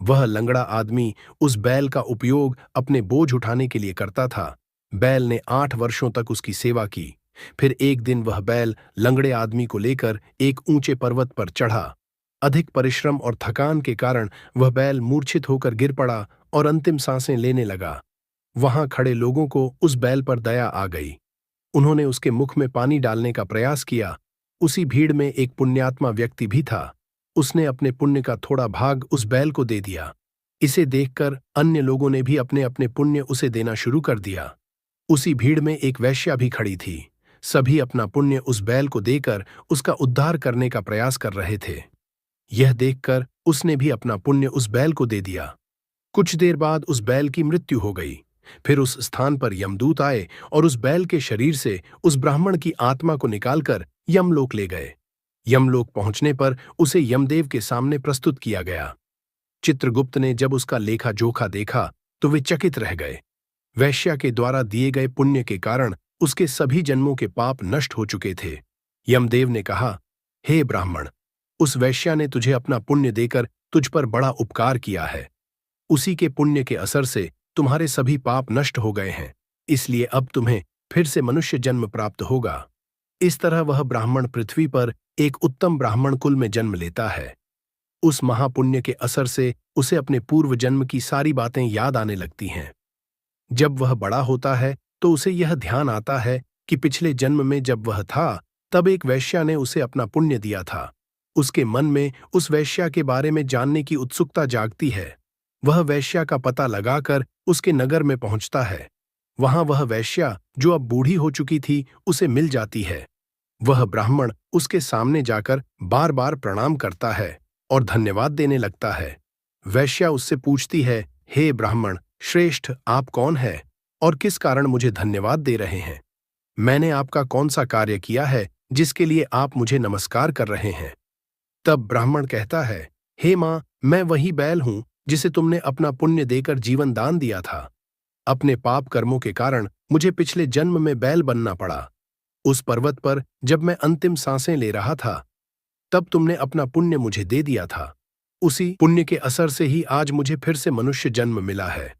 वह लंगड़ा आदमी उस बैल का उपयोग अपने बोझ उठाने के लिए करता था। बैल ने 8 वर्षों तक उसकी सेवा की। फिर एक दिन वह बैल लंगड़े आदमी को लेकर एक ऊंचे पर्वत पर चढ़ा। अधिक परिश्रम और थकान के कारण वह बैल मूर्छित होकर गिर पड़ा और अंतिम सांसें लेने लगा। वहां खड़े लोगों को उस बैल पर दया आ गई। उन्होंने उसके मुख में पानी डालने का प्रयास किया। उसी भीड़ में एक पुण्यात्मा व्यक्ति भी था। उसने अपने पुण्य का थोड़ा भाग उस बैल को दे दिया। इसे देखकर अन्य लोगों ने भी अपने अपने पुण्य उसे देना शुरू कर दिया। उसी भीड़ में एक वेश्या भी खड़ी थी। सभी अपना पुण्य उस बैल को देकर उसका उद्धार करने का प्रयास कर रहे थे। यह देखकर उसने भी अपना पुण्य उस बैल को दे दिया। कुछ देर बाद उस बैल की मृत्यु हो गई। फिर उस स्थान पर यमदूत आए और उस बैल के शरीर से उस ब्राह्मण की आत्मा को निकालकर यमलोक ले गए। यमलोक पहुंचने पर उसे यमदेव के सामने प्रस्तुत किया गया। चित्रगुप्त ने जब उसका लेखा जोखा देखा तो वे चकित रह गए। वैश्या के द्वारा दिए गए पुण्य के कारण उसके सभी जन्मों के पाप नष्ट हो चुके थे। यमदेव ने कहा, हे ब्राह्मण, उस वैश्या ने तुझे अपना पुण्य देकर तुझ पर बड़ा उपकार किया है। उसी के पुण्य के असर से तुम्हारे सभी पाप नष्ट हो गए हैं। इसलिए अब तुम्हें फिर से मनुष्य जन्म प्राप्त होगा। इस तरह वह ब्राह्मण पृथ्वी पर एक उत्तम ब्राह्मण कुल में जन्म लेता है। उस महापुण्य के असर से उसे अपने पूर्व जन्म की सारी बातें याद आने लगती हैं। जब वह बड़ा होता है तो उसे यह ध्यान आता है कि पिछले जन्म में जब वह था तब एक वैश्या ने उसे अपना पुण्य दिया था। उसके मन में उस वैश्या के बारे में जानने की उत्सुकता जागती है। वह वैश्या का पता लगाकर उसके नगर में पहुंचता है। वहां वह वैश्या, जो अब बूढ़ी हो चुकी थी, उसे मिल जाती है। वह ब्राह्मण उसके सामने जाकर बार बार प्रणाम करता है और धन्यवाद देने लगता है। वैश्या उससे पूछती है, हे ब्राह्मण श्रेष्ठ, आप कौन है और किस कारण मुझे धन्यवाद दे रहे हैं? मैंने आपका कौन सा कार्य किया है जिसके लिए आप मुझे नमस्कार कर रहे हैं? तब ब्राह्मण कहता है, हे मां, मैं वही बैल हूं जिसे तुमने अपना पुण्य देकर जीवन दान दिया था। अपने पाप कर्मों के कारण मुझे पिछले जन्म में बैल बनना पड़ा। उस पर्वत पर जब मैं अंतिम सांसें ले रहा था तब तुमने अपना पुण्य मुझे दे दिया था। उसी पुण्य के असर से ही आज मुझे फिर से मनुष्य जन्म मिला है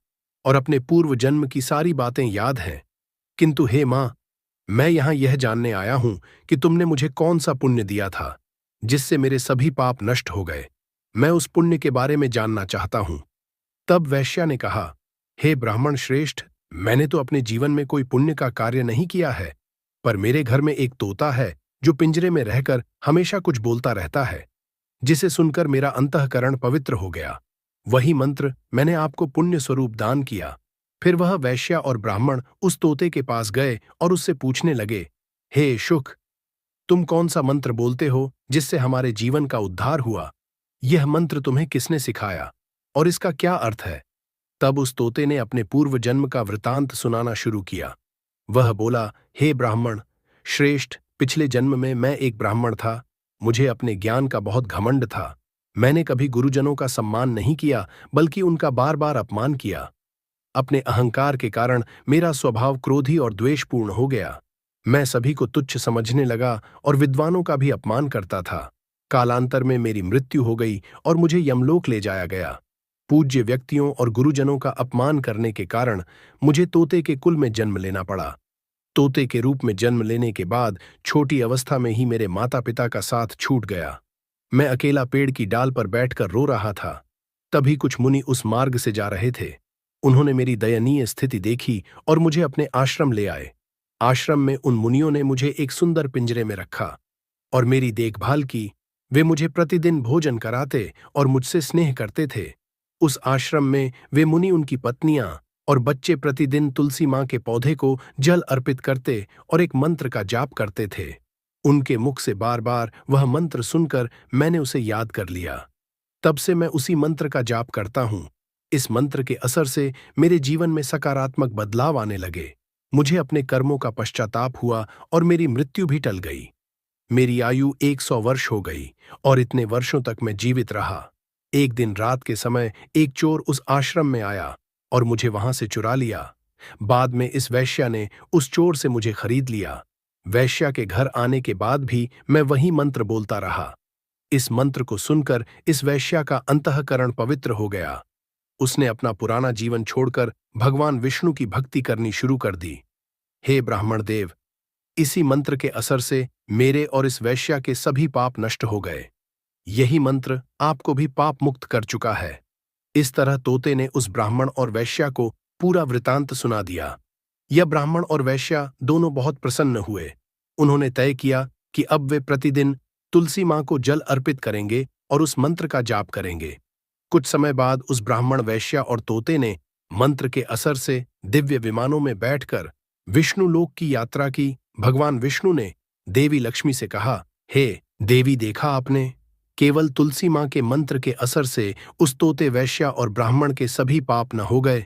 और अपने पूर्व जन्म की सारी बातें याद हैं। किंतु हे मां, मैं यहां यह जानने आया हूं कि तुमने मुझे कौन सा पुण्य दिया था जिससे मेरे सभी पाप नष्ट हो गए। मैं उस पुण्य के बारे में जानना चाहता हूं। तब वैश्या ने कहा, हे ब्राह्मण श्रेष्ठ, मैंने तो अपने जीवन में कोई पुण्य का कार्य नहीं किया है, पर मेरे घर में एक तोता है जो पिंजरे में रहकर हमेशा कुछ बोलता रहता है। जिसे सुनकर मेरा अंतःकरण पवित्र हो गया। वही मंत्र मैंने आपको पुण्य स्वरूप दान किया। फिर वह वैश्या और ब्राह्मण उस तोते के पास गए और उससे पूछने लगे, हे शुक, तुम कौन सा मंत्र बोलते हो जिससे हमारे जीवन का उद्धार हुआ? यह मंत्र तुम्हें किसने सिखाया और इसका क्या अर्थ है? तब उस तोते ने अपने पूर्व जन्म का वृतांत सुनाना शुरू किया। वह बोला, हे ब्राह्मण श्रेष्ठ, पिछले जन्म में मैं एक ब्राह्मण था। मुझे अपने ज्ञान का बहुत घमंड था। मैंने कभी गुरुजनों का सम्मान नहीं किया, बल्कि उनका बार बार अपमान किया। अपने अहंकार के कारण मेरा स्वभाव क्रोधी और द्वेषपूर्ण हो गया। मैं सभी को तुच्छ समझने लगा और विद्वानों का भी अपमान करता था। कालांतर में मेरी मृत्यु हो गई और मुझे यमलोक ले जाया गया। पूज्य व्यक्तियों और गुरुजनों का अपमान करने के कारण मुझे तोते के कुल में जन्म लेना पड़ा। तोते के रूप में जन्म लेने के बाद छोटी अवस्था में ही मेरे माता पिता का साथ छूट गया। मैं अकेला पेड़ की डाल पर बैठकर रो रहा था। तभी कुछ मुनि उस मार्ग से जा रहे थे। उन्होंने मेरी दयनीय स्थिति देखी और मुझे अपने आश्रम ले आए। आश्रम में उन मुनियों ने मुझे एक सुंदर पिंजरे में रखा और मेरी देखभाल की। वे मुझे प्रतिदिन भोजन कराते और मुझसे स्नेह करते थे। उस आश्रम में वे मुनि, उनकी पत्नियां और बच्चे प्रतिदिन तुलसी मां के पौधे को जल अर्पित करते और एक मंत्र का जाप करते थे। उनके मुख से बार बार वह मंत्र सुनकर मैंने उसे याद कर लिया। तब से मैं उसी मंत्र का जाप करता हूं। इस मंत्र के असर से मेरे जीवन में सकारात्मक बदलाव आने लगे। मुझे अपने कर्मों का पश्चाताप हुआ और मेरी मृत्यु भी टल गई। मेरी आयु 100 वर्ष हो गई और इतने वर्षों तक मैं जीवित रहा। एक दिन रात के समय एक चोर उस आश्रम में आया और मुझे वहां से चुरा लिया। बाद में इस वैश्या ने उस चोर से मुझे खरीद लिया। वैश्या के घर आने के बाद भी मैं वही मंत्र बोलता रहा। इस मंत्र को सुनकर इस वैश्या का अंतःकरण पवित्र हो गया। उसने अपना पुराना जीवन छोड़कर भगवान विष्णु की भक्ति करनी शुरू कर दी। हे ब्राह्मण देव, इसी मंत्र के असर से मेरे और इस वैश्या के सभी पाप नष्ट हो गए। यही मंत्र आपको भी पाप मुक्त कर चुका है। इस तरह तोते ने उस ब्राह्मण और वैश्या को पूरा वृतांत सुना दिया। यह ब्राह्मण और वैश्या दोनों बहुत प्रसन्न हुए। उन्होंने तय किया कि अब वे प्रतिदिन तुलसी मां को जल अर्पित करेंगे और उस मंत्र का जाप करेंगे। कुछ समय बाद उस ब्राह्मण, वैश्या और तोते ने मंत्र के असर से दिव्य विमानों में बैठकर विष्णु लोक की यात्रा की। भगवान विष्णु ने देवी लक्ष्मी से कहा, हे देवी, देखा आपने, केवल तुलसी मां के मंत्र के असर से उस तोते, वैश्या और ब्राह्मण के सभी पाप न हो गए।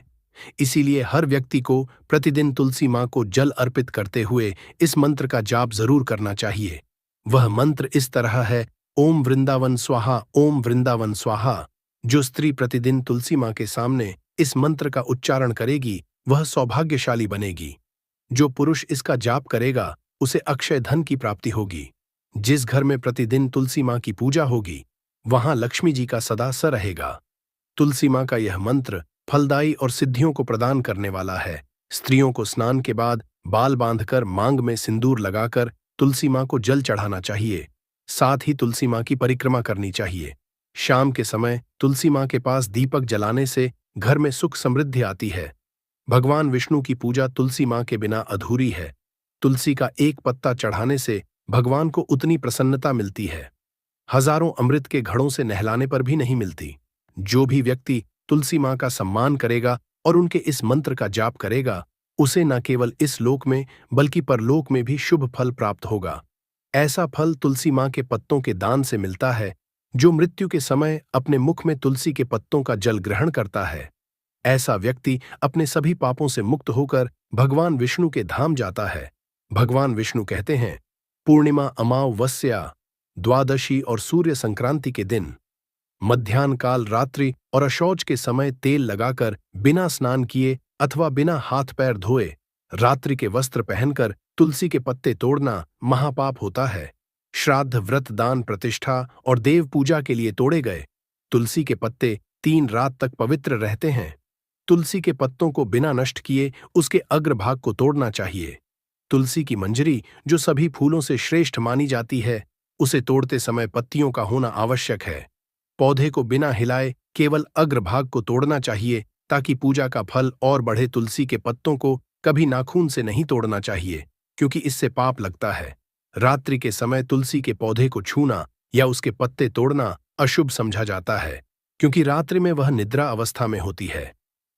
इसीलिए हर व्यक्ति को प्रतिदिन तुलसी मां को जल अर्पित करते हुए इस मंत्र का जाप जरूर करना चाहिए। वह मंत्र इस तरह है, ओम वृंदावन स्वाहा, ओम वृंदावन स्वाहा। जो स्त्री प्रतिदिन तुलसी मां के सामने इस मंत्र का उच्चारण करेगी वह सौभाग्यशाली बनेगी। जो पुरुष इसका जाप करेगा उसे अक्षय धन की प्राप्ति होगी। जिस घर में प्रतिदिन तुलसी मां की पूजा होगी वहां लक्ष्मी जी का सदा स रहेगा। तुलसी मां का यह मंत्र फलदायी और सिद्धियों को प्रदान करने वाला है। स्त्रियों को स्नान के बाद बाल बांधकर मांग में सिंदूर लगाकर तुलसी मां को जल चढ़ाना चाहिए। साथ ही तुलसी मां की परिक्रमा करनी चाहिए। शाम के समय तुलसी मां के पास दीपक जलाने से घर में सुख समृद्धि आती है। भगवान विष्णु की पूजा तुलसी मां के बिना अधूरी है। तुलसी का एक पत्ता चढ़ाने से भगवान को उतनी प्रसन्नता मिलती है, हजारों अमृत के घड़ों से नहलाने पर भी नहीं मिलती। जो भी व्यक्ति तुलसी मां का सम्मान करेगा और उनके इस मंत्र का जाप करेगा उसे न केवल इस लोक में बल्कि परलोक में भी शुभ फल प्राप्त होगा। ऐसा फल तुलसी मां के पत्तों के दान से मिलता है। जो मृत्यु के समय अपने मुख में तुलसी के पत्तों का जल ग्रहण करता है, ऐसा व्यक्ति अपने सभी पापों से मुक्त होकर भगवान विष्णु के धाम जाता है। भगवान विष्णु कहते हैं, पूर्णिमा, अमावस्या, द्वादशी और सूर्य संक्रांति के दिन मध्याह्न काल, रात्रि और अशौच के समय तेल लगाकर बिना स्नान किए अथवा बिना हाथ पैर धोए रात्रि के वस्त्र पहनकर तुलसी के पत्ते तोड़ना महापाप होता है। श्राद्ध, व्रत, दान, प्रतिष्ठा और देव पूजा के लिए तोड़े गए तुलसी के पत्ते 3 रात तक पवित्र रहते हैं। तुलसी के पत्तों को बिना नष्ट किए उसके अग्रभाग को तोड़ना चाहिए। तुलसी की मंजरी, जो सभी फूलों से श्रेष्ठ मानी जाती है, उसे तोड़ते समय पत्तियों का होना आवश्यक है। पौधे को बिना हिलाए केवल अग्रभाग को तोड़ना चाहिए ताकि पूजा का फल और बढ़े। तुलसी के पत्तों को कभी नाखून से नहीं तोड़ना चाहिए क्योंकि इससे पाप लगता है। रात्रि के समय तुलसी के पौधे को छूना या उसके पत्ते तोड़ना अशुभ समझा जाता है क्योंकि रात्रि में वह निद्रा अवस्था में होती है।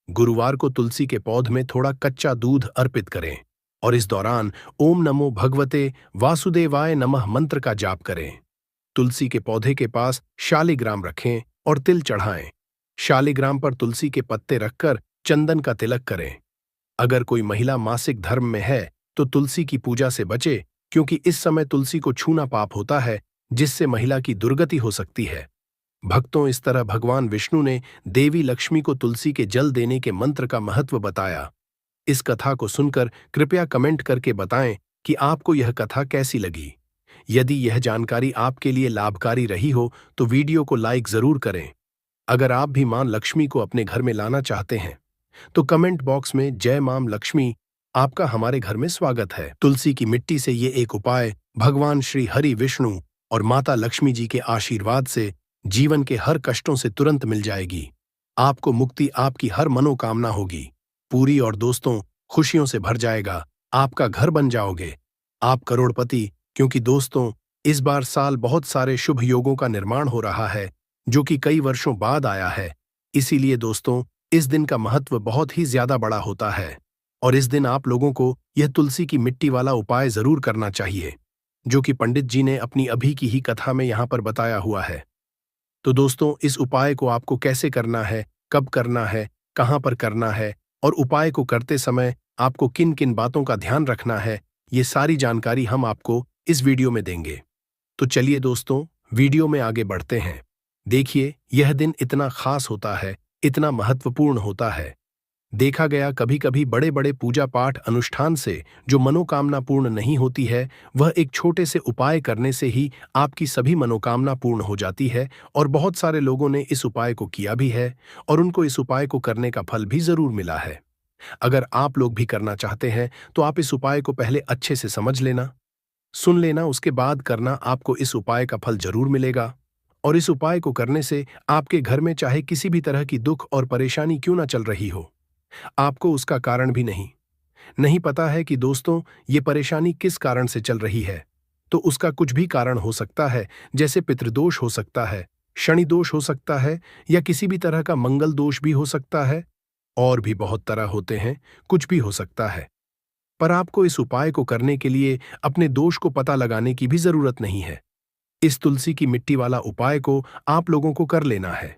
गुरुवार को तुलसी के पौध में थोड़ा कच्चा दूध अर्पित करें और इस दौरान ओम नमो भगवते वासुदेवाय नमः मंत्र का जाप करें। तुलसी के पौधे के पास शालिग्राम रखें और तिल चढ़ाएं। शालिग्राम पर तुलसी के पत्ते रखकर चंदन का तिलक करें। अगर कोई महिला मासिक धर्म में है तो तुलसी की पूजा से बचे, क्योंकि इस समय तुलसी को छूना पाप होता है, जिससे महिला की दुर्गति हो सकती है। भक्तों, इस तरह भगवान विष्णु ने देवी लक्ष्मी को तुलसी के जल देने के मंत्र का महत्व बताया। इस कथा को सुनकर कृपया कमेंट करके बताएं कि आपको यह कथा कैसी लगी। यदि यह जानकारी आपके लिए लाभकारी रही हो तो वीडियो को लाइक जरूर करें। अगर आप भी मां लक्ष्मी को अपने घर में लाना चाहते हैं तो कमेंट बॉक्स में जय मां लक्ष्मी, आपका हमारे घर में स्वागत है। तुलसी की मिट्टी से ये एक उपाय भगवान श्री हरि विष्णु और माता लक्ष्मी जी के आशीर्वाद से जीवन के हर कष्टों से तुरंत मिल जाएगी। आपको मुक्ति, आपकी हर मनोकामना होगी पूरी और दोस्तों खुशियों से भर जाएगा। आपका घर बन जाओगे, आप करोड़पति। क्योंकि दोस्तों, इस बार साल बहुत सारे शुभ योगों का निर्माण हो रहा है जो कि कई वर्षों बाद आया है। इसीलिए दोस्तों, इस दिन का महत्व बहुत ही ज्यादा बड़ा होता है और इस दिन आप लोगों को यह तुलसी की मिट्टी वाला उपाय जरूर करना चाहिए, जो कि पंडित जी ने अपनी अभी की ही कथा में यहां पर बताया हुआ है। तो दोस्तों, इस उपाय को आपको कैसे करना है, कब करना है, कहां पर करना है और उपाय को करते समय आपको किन किन बातों का ध्यान रखना है, ये सारी जानकारी हम आपको इस वीडियो में देंगे। तो चलिए दोस्तों, वीडियो में आगे बढ़ते हैं। देखिए, यह दिन इतना खास होता है, इतना महत्वपूर्ण होता है। देखा गया कभी कभी बड़े बड़े पूजा पाठ अनुष्ठान से जो मनोकामना पूर्ण नहीं होती है, वह एक छोटे से उपाय करने से ही आपकी सभी मनोकामना पूर्ण हो जाती है। और बहुत सारे लोगों ने इस उपाय को किया भी है और उनको इस उपाय को करने का फल भी जरूर मिला है। अगर आप लोग भी करना चाहते हैं तो आप इस उपाय को पहले अच्छे से समझ लेना, सुन लेना, उसके बाद करना। आपको इस उपाय का फल जरूर मिलेगा और इस उपाय को करने से आपके घर में चाहे किसी भी तरह की दुख और परेशानी क्यों ना चल रही हो, आपको उसका कारण भी नहीं पता है कि दोस्तों ये परेशानी किस कारण से चल रही है, तो उसका कुछ भी कारण हो सकता है। जैसे पितृदोष हो सकता है, शनि दोष हो सकता है, या किसी भी तरह का मंगल दोष भी हो सकता है, और भी बहुत तरह होते हैं, कुछ भी हो सकता है। पर आपको इस उपाय को करने के लिए अपने दोष को पता लगाने की भी जरूरत नहीं है। इस तुलसी की मिट्टी वाला उपाय को आप लोगों को कर लेना है।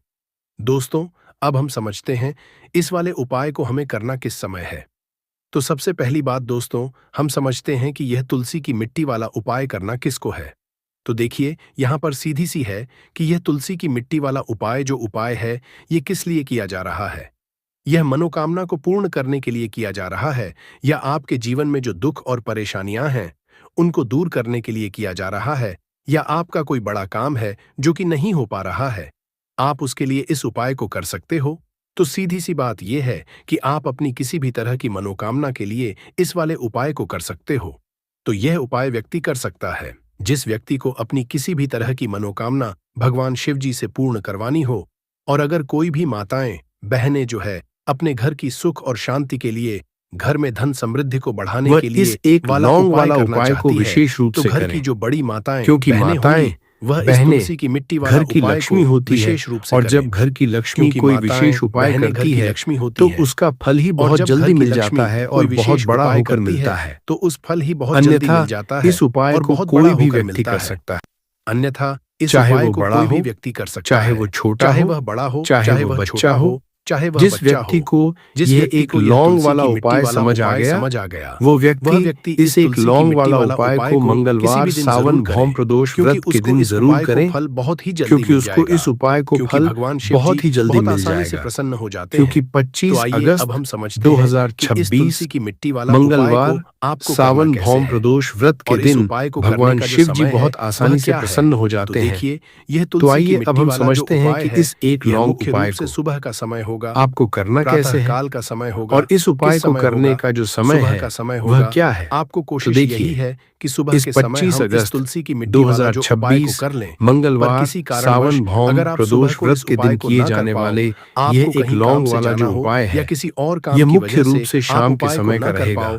दोस्तों, अब हम समझते हैं इस वाले उपाय को हमें करना किस समय है। तो सबसे पहली बात दोस्तों, हम समझते हैं कि यह तुलसी की मिट्टी वाला उपाय करना किसको है। तो देखिए, यहां पर सीधी सी है कि यह तुलसी की मिट्टी वाला उपाय जो उपाय है, ये किस लिए किया जा रहा है। यह मनोकामना को पूर्ण करने के लिए किया जा रहा है, या आपके जीवन में जो दुख और परेशानियां हैं उनको दूर करने के लिए किया जा रहा है, या आपका कोई बड़ा काम है जो कि नहीं हो पा रहा है, आप उसके लिए इस उपाय को कर सकते हो। तो सीधी सी बात यह है कि आप अपनी किसी भी तरह की मनोकामना के लिए इस वाले उपाय को कर सकते हो। तो यह उपाय व्यक्ति कर सकता है जिस व्यक्ति को अपनी किसी भी तरह की मनोकामना भगवान शिव जी से पूर्ण करवानी हो। और अगर कोई भी माताएं, बहनें जो है अपने घर की सुख और शांति के लिए, घर में धन समृद्धि को बढ़ाने के लिए इस एक लौंग वाला उपाय को विशेष रूप तो से घर करें, की जो बड़ी माताएं, क्योंकि माताएं, वह इस बहनें तुलसी की मिट्टी वाला घर की उपाय लक्ष्मी को होती है, विशेष रूप से और करें। जब घर की लक्ष्मी क्योंकि कोई माताएं, विशेष उपाय बहनें घर करती की है लक्ष्मी होती तो हैं। उसका फल ही और बहुत जब घर जल्दी की मिल लक्ष्मी जाता है कोई और बहुत विशेष बड़ा उपाय होकर करती मिलता है। तो उस फल ही बहुत जल्दी अन्यथा मिल जाता है इस उपाय और को बहुत कोई बड़ा भी होकर व्यक्ति मिलता कर है। सकता है, अन्यथा इस चाहे उपाय वो को बड़ा कोई भी हो, व्यक्ति कर सकता चाहे है, वो छोटा चाहे हो, वह बड़ा हो, चाहे वो बच्चा हो। जिस व्यक्ति को यह एक लौंग वाला उपाय समझ आ गया, वो व्यक्ति इस एक लौंग वाला उपाय को मंगलवार सावन भौम प्रदोष व्रत के दिन जरूर करें, फल बहुत ही जल्दी क्योंकि मिल उसको जाएगा। इस उपाय को क्योंकि फल भगवान शिव बहुत ही जल्दी बहुत मिल आसानी से जाएगा। प्रसन्न हो जाते क्योंकि हैं। 25 तो आइए अगस्त अब हम समझते हैं कि इस 2026 तुलसी की मिट्टी वाला उपाय मंगलवार को आपको सावन करना कैसे भौम है। प्रदोष व्रत के और इस दिन उपाय को करने भगवान का जो शिव जी समय है, बहुत आसानी वह से क्या है? प्रसन्न हो तो जाते हैं। देखिए, यह तो तुलसी की आइए अब मिट्टी हम वाला जो समझते हैं उपाय कि है, इस एक यह लौंग मुख्य उपाय रूप से को सुबह का समय होगा, आपको करना कैसे है, प्रातःकाल का समय होगा। और इस उपाय किस को समय करने होगा? का जो समय सुबह है का समय वह होगा। क्या है। आपको तो कोशिश यही देखिए, है कि सुबह इस के समय 25 हम इस अगस्त तुलसी की मिट्टी वाला जो उपाय को 2026 कर लें। पर मंगलवार किसी कारणवश सावन भौम अगर आप सुबह प्रदोष को व्रत इस के उपाय दिन को किए ना कर जाने पाओ, वाले आपको यह एक कहीं काम लौंग से वाला जाना जो हो उपाय या है, किसी और काम यह की मुख्य वजह रूप से आप शाम के उपाय को समय ना का कर रहेगा। पाओ,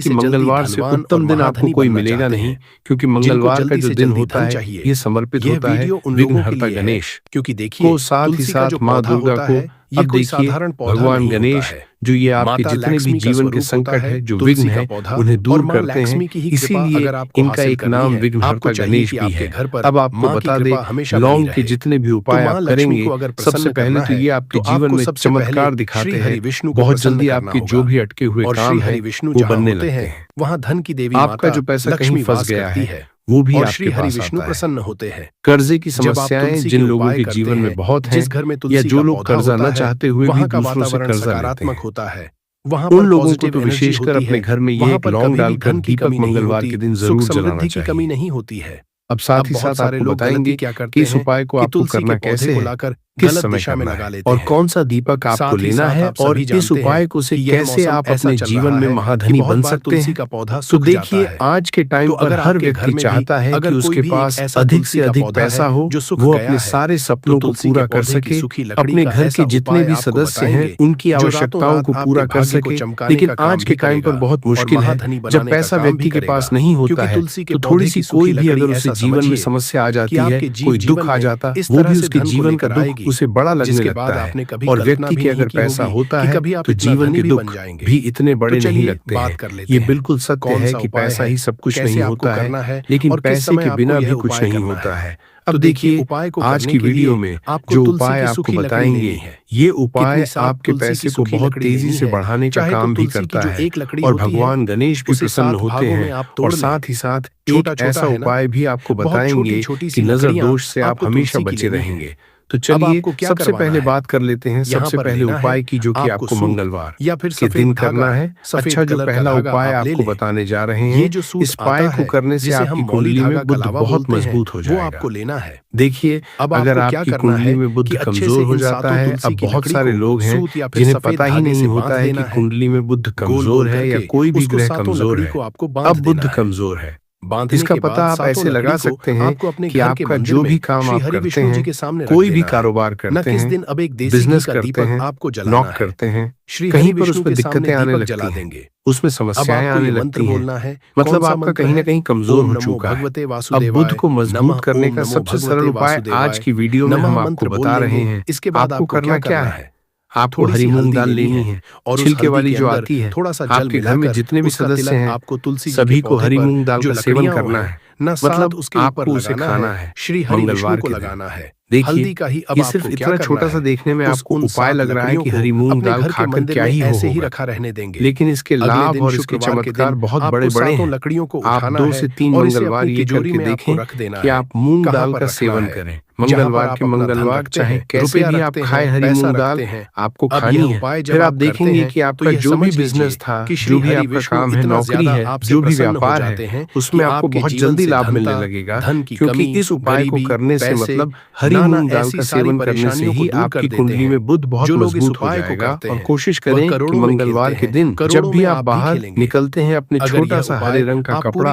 कि से जल्दी मंगलवार से धनवान उत्तम और दिन आपको महाधनी कोई बनना मिलेगा चाहते नहीं, हैं, क्योंकि जिनको मंगलवार का जल्दी जो से दिन जल्दी होता धन है चाहिए। ये समर्पित यह होता है वीडियो उन लोगों के विघ्नहर्ता लिए है, गणेश क्योंकि देखिए को, साथ ही तुलसी का जो साथ माँ पौधा दुर्गा होता को। है ये अब कोई देखिए साधारण पौधा भगवान नहीं होता गणेश है। जो ये आपके माता जितने भी लक्ष्मी का जीवन के स्वरूप होता संकट है है, जो तुलसी विघ्न का है, पौधा, उन्हें और दूर माँ करते हैं। लक्ष्मी की ही कृपा इसीलिए अगर आपको इनका हासिल एक करनी नाम है, विघ्नहर्ता आपको चाहिए गणेश कि भी आपके है। घर पर अब आपको माँ की बता दे, कृपा हमेशा बनी लौंग के रहे। जितने भी तो उपाय माँ आप लक्ष्मी करेंगे को अगर सबसे प्रसन्न पहले करना तो है ये आपके तो जीवन आपको में सबसे पहले चमत्कार श्री दिखाते हरि हैं। विष्णु को बहुत प्रसन्न जल्दी करना आपके जो होगा। भी अटके हुए और काम श्री है हरि विष्णु वो जहाँ बनने होते लगते हैं हैं। वहाँ धन की देवी आपका माता जो पैसा कहीं लक्ष्मी फंस वास गया करती है है वो भी और आपके श्री हरि पास विष्णु आता है। प्रसन्न होते हैं। कर्जे की जब आप समस्याएं तुलसी जिन के लोगों उपाय के करते जीवन में हैं, बहुत हैं जिस घर में या तुलसी जो का लोग पौधा कर्जा होता न है चाहते हुए भी वहाँ का दूसरों से वातावरण कर्जा लेते सकारात्मक हैं, होता है। वहाँ उन पर लोगों को पॉजिटिव तो एनर्जी विशेषकर होती अपने है। घर में ये वहाँ एक पर लौंग कभी भी डालकर धन की दीपक कमी नहीं मंगलवार होती, के दिन सुख जरूर जलाना समृद्धि की कमी चाहिए। नहीं होती है। अब साथ अब ही बहुत साथ सारे आपको लोग गलती बताएंगे क्या कि करते इस हैं उपाय को कि आपको तुलसी के करना पौधे कैसे को है, लाकर किस गलत समय दिशा में करना लगा है लेते और हैं। कौन सा दीपक आपको साथ ही लेना साथ है आप और सभी इस जानते हैं उपाय को से कि यह कैसे मौसम आप ऐसा अपने चल जीवन रहा में है कि महाधनी बहुत बन बार सकते तुलसी हैं। का पौधा तो सूख जाता देखिए है। आज के टाइम तो पर अगर हर आपके घर व्यक्ति में भी चाहता है कि अगर कोई उसके भी एक पास ऐसा अधिक तुलसी से का अधिक पौधा पैसा है हो, जो सूख वो गया अपने है, सारे तो सपनों को तुलसी के पूरा कर पौधे की सके, सूखी लकड़ी अपने का घर ऐसा के जितने उपाय भी आपको सदस्य हैं बताएंगे उनकी जो रातों आवश्यकताओं रात को आपके पूरा कर भाग्य को सके। चमकाने लेकिन का काम आज भी के टाइम पर करेगा बहुत और मुश्किल है महाधनी जब बनाने का पैसा काम भी व्यक्ति के करेगा। पास नहीं होता क्योंकि है तुलसी के तो पौधे थोड़ी की सी सूखी कोई भी लकड़ी अगर उसे ऐसा जीवन में समझिए समस्या आ कि जाती है, आपके कोई दुख जीवन आ में जाता, इस वो तरह भी से उसके धन को जीवन का लेकर दुख बढ़ेगी, उसे बड़ा लगने जिसके लगता बाद है। आपने कभी और कल्पना व्यक्ति भी के नहीं अगर की पैसा होगी होता कि है कभी आप तो इतना जीवन धनी के भी बन दुख जाएंगे। भी इतने बड़े तो नहीं चलिए लगते बात हैं। कर लेते ये हैं, बिल्कुल सत्य कौन है सा कि उपाय पैसा है, ही सब कुछ कैसे नहीं आपको होता है, करना है लेकिन और किस पैसे समय के आपको बिना यह भी कुछ उपाय नहीं करना होता है। है। तो अब देखिए, देखिए, उपाय को आज करने की के वीडियो लिए में आपको जो तुलसी उपाय की आपको सूखी लकड़ी बताएंगे, लेनी है। ये कितनी उपाय साफ आपके तुलसी पैसे की को सूखी बहुत लकड़ी तेजी लेनी से है। बढ़ाने का चाहे तो काम भी तुलसी की करता जो है। एक लकड़ी और होती है, भगवान गणेश भी उसे प्रसन्न 7 होते भागों में हैं। आप और तोड़ लें। साथ ही साथ एक छोटा-छोटा ऐसा है ना? उपाय भी आपको बहुत बताएंगे छोटी-छोटी कि सी नजर लकड़ियाँ दोष से आप आपको हमेशा तुलसी की बचे लेनी है। रहेंगे। तो अब चलिए आपको क्या सबसे करवाना पहले है? बात कर लेते हैं यहाँ सबसे पर पहले लेना है उपाय की, जो कि आपको आपको सूत मंगलवार या फिर के सफेद दिन धागा, करना है। सफेद अच्छा, जो कलर का पहला धागा उपाय आप ले आपको लें। बताने जा रहे ये हैं, जो सूत इस उपाय आता को है, करने से जिसे आपकी हम मौली कुंडली धागा में बुध कलावा बहुत बोलते हैं, मजबूत हो वो जाएगा। आपको लेना है। देखिए, अब अगर आपको क्या आपकी करना कुंडली है में बुध कि अच्छे से कमजोर हो इन जाता सातों है, तुलसी अब की बहुत लकड़ी सारे को लोग हैं सूत या फिर जिन्हें सफेद पता ही धागे नहीं से बांध होता है कि देना है। कुंडली में बुध कमजोर गोल-गोल है या करके कोई भी उसको ग्रह सातों कमजोर लकड़ी है। को आपको बांध अब देना बुध है। कमजोर है। बांधने इसका के पता बाद आप सातों ऐसे लगा लकड़ी को सकते हैं आपको अपने कि घर के आपका मंदिर जो में भी काम श्री आप हरि करते विष्णु जी हैं, के सामने रख कोई भी देना है। कारोबार न करते किस हैं, दिन अब एक देसी घी बिजनेस का करते दीपक हैं, आपको जलाना नौक है। करते हैं, श्री कहीं हरि पर विष्णु उसमें के सामने दिक्कतें आने दीपक जला लगती हैं, देंगे। उसमें अब समस्याएं आपको आने ये मंत्र लगती हैं, बोलना है। मतलब कौन सा आपका मंत्र कहीं ना है? कहीं कमजोर ओम हो नमो चुका है। भगवते अब बुध वासुदेवाय, को मजबूत नमः करने ओम का नमो सबसे सरल भगवते उपाय आज वासुदेवाय, की वीडियो में हम नमः आपको मंत्र बोल बता रहे लेंगे। हैं। इसके बाद आपको आपको क्या करना क्या करना है? है? आपको थोड़ी हरी सी मूंग हल्दी दाल लेनी लेनी है है, और उस छिलके हल्दी वाली के जो अंदर आती है। थोड़ा सा जल आपके घर में मिलाकर जितने भी उसका सदस्य तिलक हैं, आपको तुलसी जी के सभी को पौधे हरी पर मूंग दाल जो का सेवन लकड़ियां करना हैं है। न साथ मतलब उसके ऊपर आपको उसे लगाना खाना है। है श्री हरि विष्णु मंगलवार को के दिन। लगाना है। देखिए, हल्दी का ही अब ये सिर्फ आपको क्या इतना करना छोटा सा है? देखने में आपको उन उपाय 7 लग रहा है लकड़ियों कि को हरी मूंग अपने दाल घर के खाकर मंदिर क्या में ही ऐसे ही होगा, रखा रहने देंगे। लेकिन इसके अगले लाभ दिन और इसके शुक्रवार के चमत्कार दिन बहुत आपको बड़े-बड़े सातों हैं। लकड़ियों को आप उठाना 2 है से 3 और इसे मंगलवार अपनी ये तिजोरी करके में आपको देखें रख देना कि है। आप मूंग कहाँ दाल पर का रखना सेवन है? करें। जहाँ पर मंगलवार आप के अपना धन मंगलवार रखते चाहे हैं, कैसे रुपया भी आप रखते खाएं, हैं, हरी पैसा मूंग दाल रखते हैं। आपको अब खानी यह है। उपाय जब फिर आप आप करते देखेंगे हैं कि तो आपका यह जो भी समझ बिजनेस लीजिए था, कि जो श्री भी हरि आपका विष्णु काम है, इतना नौकरी ज्यादा है, आपसे जो भी प्रसन्न हो व्यापार है, जाते हैं कि उसमें आपको आपके बहुत जीवन जल्दी से लाभ मिलने धनता, लगेगा। धन की क्योंकि कमी, इस उपाय को गरीबी, करने से पैसे, मतलब हरी नाना मूंग दाल ऐसी का सारी सेवन करने से परेशानियों को ही दूर कर आपकी देते कुंडली हैं। में बुध बहुत जो लोग इस मजबूत हो उपाय को जाएगा। करते और हैं, कोशिश वह करें कि करोड़ों में मंगलवार खेलते के हैं। दिन करोड़ों जब भी में आप आप भी बाहर खेलेंगे। निकलते हैं, अपने अगर छोटा यह सा उपाय हरे रंग का आप कपड़ा पूरी